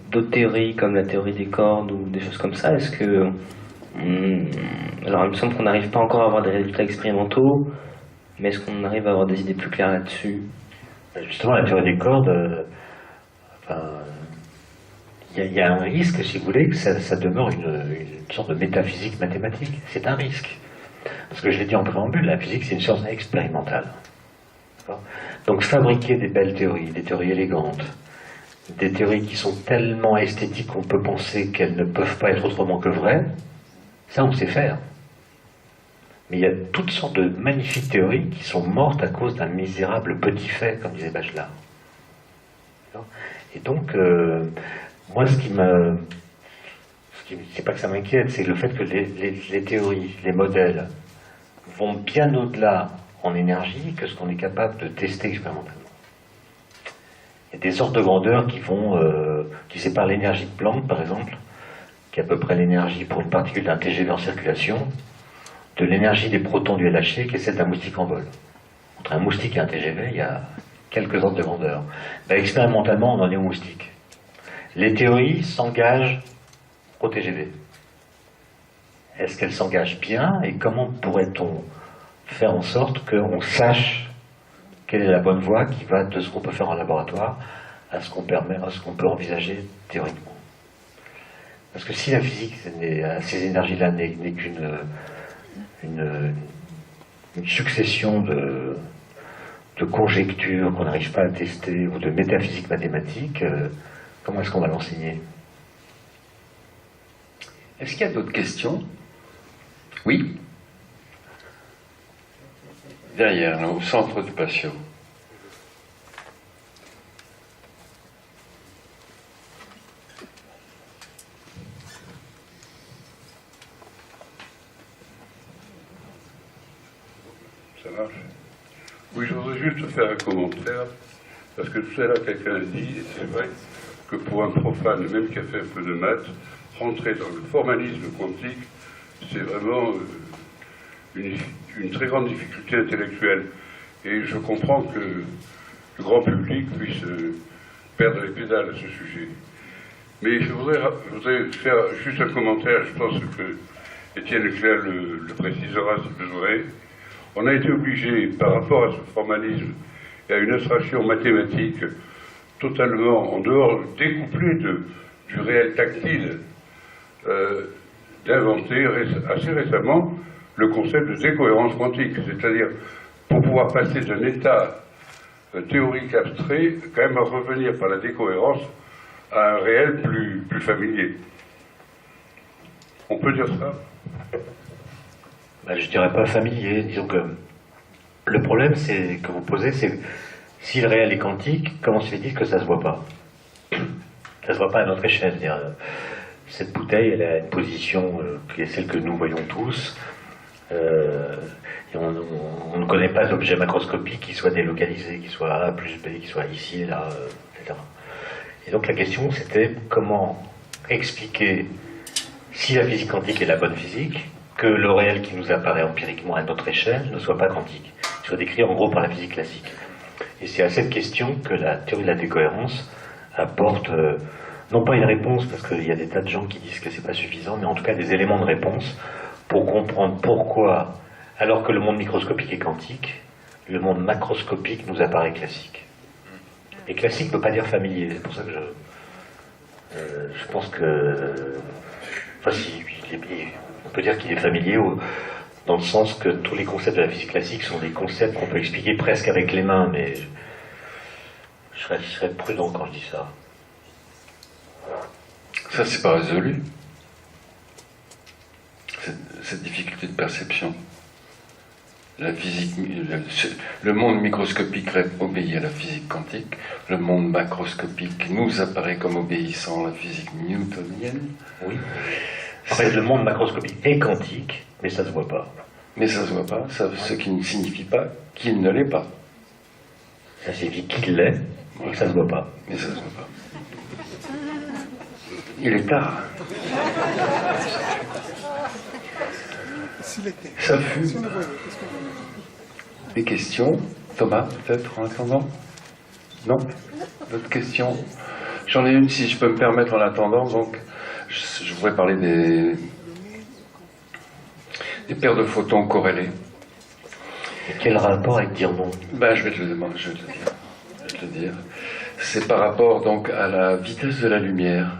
d'autres théories comme la théorie des cordes ou des choses comme ça, est-ce que... alors il me semble qu'on n'arrive pas encore à avoir des résultats expérimentaux, mais est-ce qu'on arrive à avoir des idées plus claires là-dessus? Justement, la théorie des cordes, il y a un risque, si vous voulez, que ça demeure une sorte de métaphysique mathématique. C'est un risque. Parce que je l'ai dit en préambule, la physique, c'est une science expérimentale. Donc fabriquer des belles théories, des théories élégantes, des théories qui sont tellement esthétiques qu'on peut penser qu'elles ne peuvent pas être autrement que vraies, ça on sait faire. Mais il y a toutes sortes de magnifiques théories qui sont mortes à cause d'un misérable petit fait, comme disait Bachelard. Et donc, moi, c'est pas que ça m'inquiète, c'est le fait que les théories, les modèles, vont bien au-delà en énergie que ce qu'on est capable de tester expérimentalement. Il y a des ordres de grandeur qui séparent l'énergie de Planck, par exemple, qui est à peu près l'énergie pour une particule d'un TGV en circulation, de l'énergie des protons du LHC, qui est celle d'un moustique en vol. Entre un moustique et un TGV, il y a quelques ordres de grandeur. Ben, expérimentalement, on en est au moustique. Les théories s'engagent au TGV. Est-ce qu'elles s'engagent bien et comment pourrait-on faire en sorte qu'on sache quelle est la bonne voie qui va de ce qu'on peut faire en laboratoire à ce qu'on peut envisager théoriquement. Parce que si la physique, ces énergies-là, n'est qu'une une succession de conjectures qu'on n'arrive pas à tester ou de métaphysique mathématique, comment est-ce qu'on va l'enseigner? Est-ce qu'il y a d'autres questions? Oui. Derrière, là, au centre du patio. Ça marche? Oui, je voudrais juste faire un commentaire, parce que tout à l'heure quelqu'un a dit, et c'est vrai, que pour un profane, même qui a fait un peu de maths, rentrer dans le formalisme quantique, c'est vraiment une très grande difficulté intellectuelle. Et je comprends que le grand public puisse perdre les pédales à ce sujet. Mais je voudrais faire juste un commentaire, je pense que Étienne Leclerc le précisera si besoin. On a été obligé, par rapport à ce formalisme et à une abstraction mathématique totalement en dehors, découplée du réel tactile, d'inventer assez récemment le concept de décohérence quantique, c'est-à-dire pour pouvoir passer d'un état théorique abstrait, quand même à revenir par la décohérence à un réel plus familier. On peut dire ça? Ben, je dirais pas familier. Disons que le problème que vous posez, c'est si le réel est quantique, comment se fait-il que ça se voit pas? Ça se voit pas à notre échelle. Cette bouteille, elle a une position qui est celle que nous voyons tous. Et on ne connaît pas d'objet macroscopique qui soit délocalisé, qui soit A plus B, qui soit ici et là, etc. Et donc la question, c'était comment expliquer, si la physique quantique est la bonne physique, que le réel qui nous apparaît empiriquement à notre échelle ne soit pas quantique, soit décrit en gros par la physique classique. Et c'est à cette question que la théorie de la décohérence apporte, non pas une réponse, parce qu'il y a des tas de gens qui disent que c'est pas suffisant, mais en tout cas des éléments de réponse pour comprendre pourquoi, alors que le monde microscopique est quantique, le monde macroscopique nous apparaît classique. Et classique ne veut pas dire familier, c'est pour ça que je pense que... Enfin, si, on peut dire qu'il est familier dans le sens que tous les concepts de la physique classique sont des concepts qu'on peut expliquer presque avec les mains, mais je serais prudent quand je dis ça. Ça, c'est pas résolu. Cette difficulté de perception. La physique, le monde microscopique obéit à la physique quantique, le monde macroscopique nous apparaît comme obéissant à la physique newtonienne. Oui. En fait, le monde macroscopique est quantique, mais ça ne se voit pas. Mais ça ne se voit pas, ce qui ne signifie pas qu'il ne l'est pas. Ça signifie qu'il l'est et que ça se voit pas. Mais ça se voit pas. Il est tard. Ça fut. Des questions? Thomas, peut-être, en attendant? Non? D'autres questions? J'en ai une, si je peux me permettre, en attendant. Donc, je voudrais parler des paires de photons corrélés. Et quel rapport avec dire non? Ben, je vais te le demander, je vais te le dire. C'est par rapport donc à la vitesse de la lumière.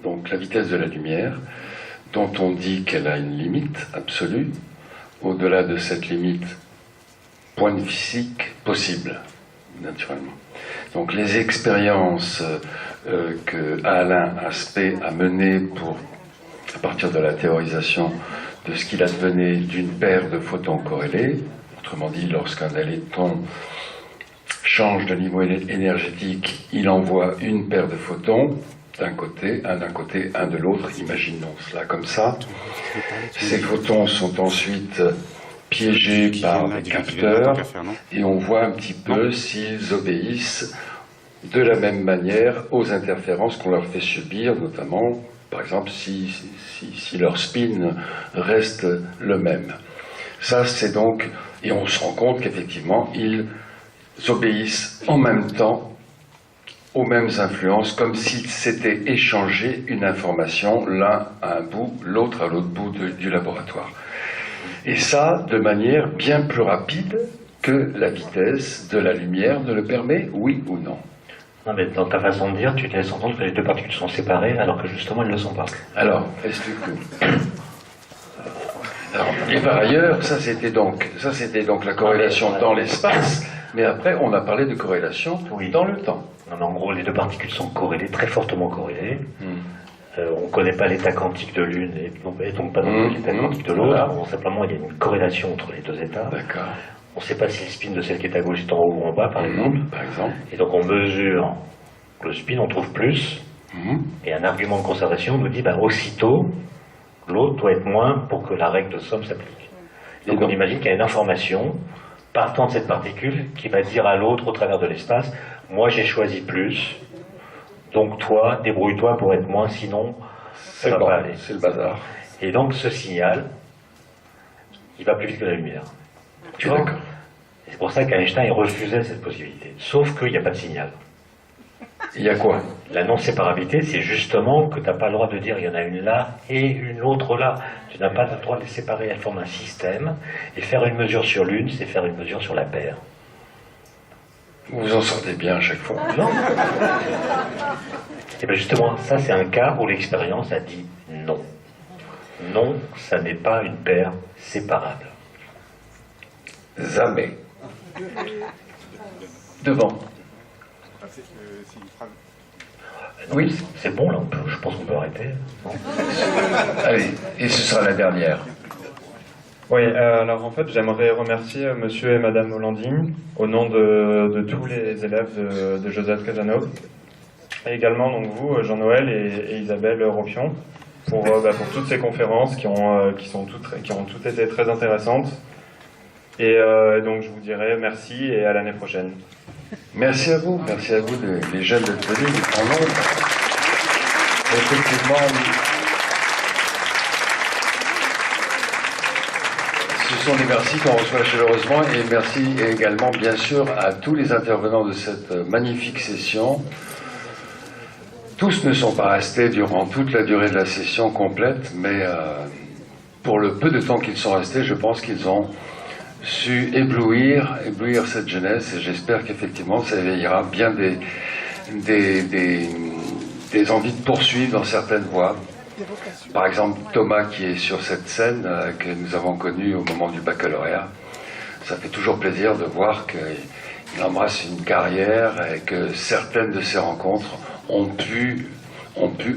Donc la vitesse de la lumière, dont on dit qu'elle a une limite absolue. Au-delà de cette limite, point de physique possible, naturellement. Donc les expériences que Alain Aspect a menées à partir de la théorisation de ce qu'il advenait d'une paire de photons corrélés, autrement dit, lorsqu'un électron change de niveau énergétique, il envoie une paire de photons d'un côté, un de l'autre, imaginons cela comme ça. Ces photons sont ensuite piégés par des capteurs et on voit un petit peu s'ils obéissent de la même manière aux interférences qu'on leur fait subir, notamment, par exemple, si leur spin reste le même. Ça, c'est donc, et on se rend compte qu'effectivement, ils obéissent en même temps aux mêmes influences, comme s'ils s'étaient échangé une information, l'un à un bout, l'autre à l'autre bout du laboratoire. Et ça, de manière bien plus rapide que la vitesse de la lumière ne le permet, oui ou non? Non, mais dans ta façon de dire, tu te laisses entendre que les deux particules sont séparées, alors que justement, elles ne le sont pas. Alors, explique-nous. Et par ailleurs, ça c'était donc la corrélation dans l'espace, mais après on a parlé de corrélation dans le temps. Non, mais en gros, les deux particules sont corrélées, très fortement corrélées. On ne connaît pas l'état quantique de l'une et donc pas non plus l'état quantique de l'autre. Voilà. Simplement, il y a une corrélation entre les deux états. D'accord. On ne sait pas si le spin de celle qui est à gauche est en haut ou en bas, par exemple. Et donc on mesure le spin, on trouve plus. Et un argument de conservation nous dit, aussitôt, l'autre doit être moins pour que la règle de somme s'applique. Donc on imagine qu'il y a une information partant de cette particule qui va dire à l'autre au travers de l'espace, moi j'ai choisi plus, donc toi, débrouille-toi pour être moins, sinon ça va pas aller. C'est le bazar. Et donc ce signal, il va plus vite que la lumière. Tu vois ? C'est pour ça qu'Einstein refusait cette possibilité. Sauf qu'il n'y a pas de signal. Il y a quoi? La non-séparabilité, c'est justement que tu n'as pas le droit de dire il y en a une là et une autre là. Tu n'as pas le droit de les séparer, elles forment un système. Et faire une mesure sur l'une, c'est faire une mesure sur la paire. Vous vous en sortez bien à chaque fois. Non. Et bien justement, ça c'est un cas où l'expérience a dit non. Non, ça n'est pas une paire séparable. Jamais. Devant. Oui, c'est bon là, je pense qu'on peut arrêter. Allez, et ce sera la dernière. Oui, alors en fait, j'aimerais remercier monsieur et madame Hollanding au nom de tous les élèves de Joseph Casanova. Et également donc vous, Jean-Noël et Isabelle Ropion, pour toutes ces conférences qui ont toutes été très intéressantes. Et donc je vous dirai merci et à l'année prochaine. Merci à vous les jeunes d'être venus en nombre. Effectivement, ce sont des merci qu'on reçoit chaleureusement et merci également bien sûr à tous les intervenants de cette magnifique session. Tous ne sont pas restés durant toute la durée de la session complète, mais pour le peu de temps qu'ils sont restés, je pense qu'ils ont su éblouir cette jeunesse et j'espère qu'effectivement ça éveillera bien des envies de poursuivre dans certaines voies. Par exemple, Thomas qui est sur cette scène que nous avons connue au moment du baccalauréat. Ça fait toujours plaisir de voir qu'il embrasse une carrière et que certaines de ses rencontres ont pu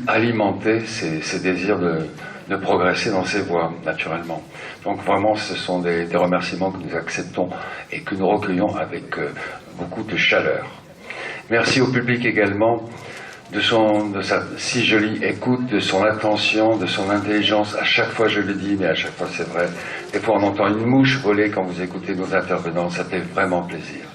alimenter ses désirs de progresser dans ses voies, naturellement. Donc vraiment, ce sont des remerciements que nous acceptons et que nous recueillons avec beaucoup de chaleur. Merci au public également de sa si jolie écoute, de son attention, de son intelligence. À chaque fois, je le dis, mais à chaque fois, c'est vrai. Des fois, on entend une mouche voler quand vous écoutez nos intervenants. Ça fait vraiment plaisir.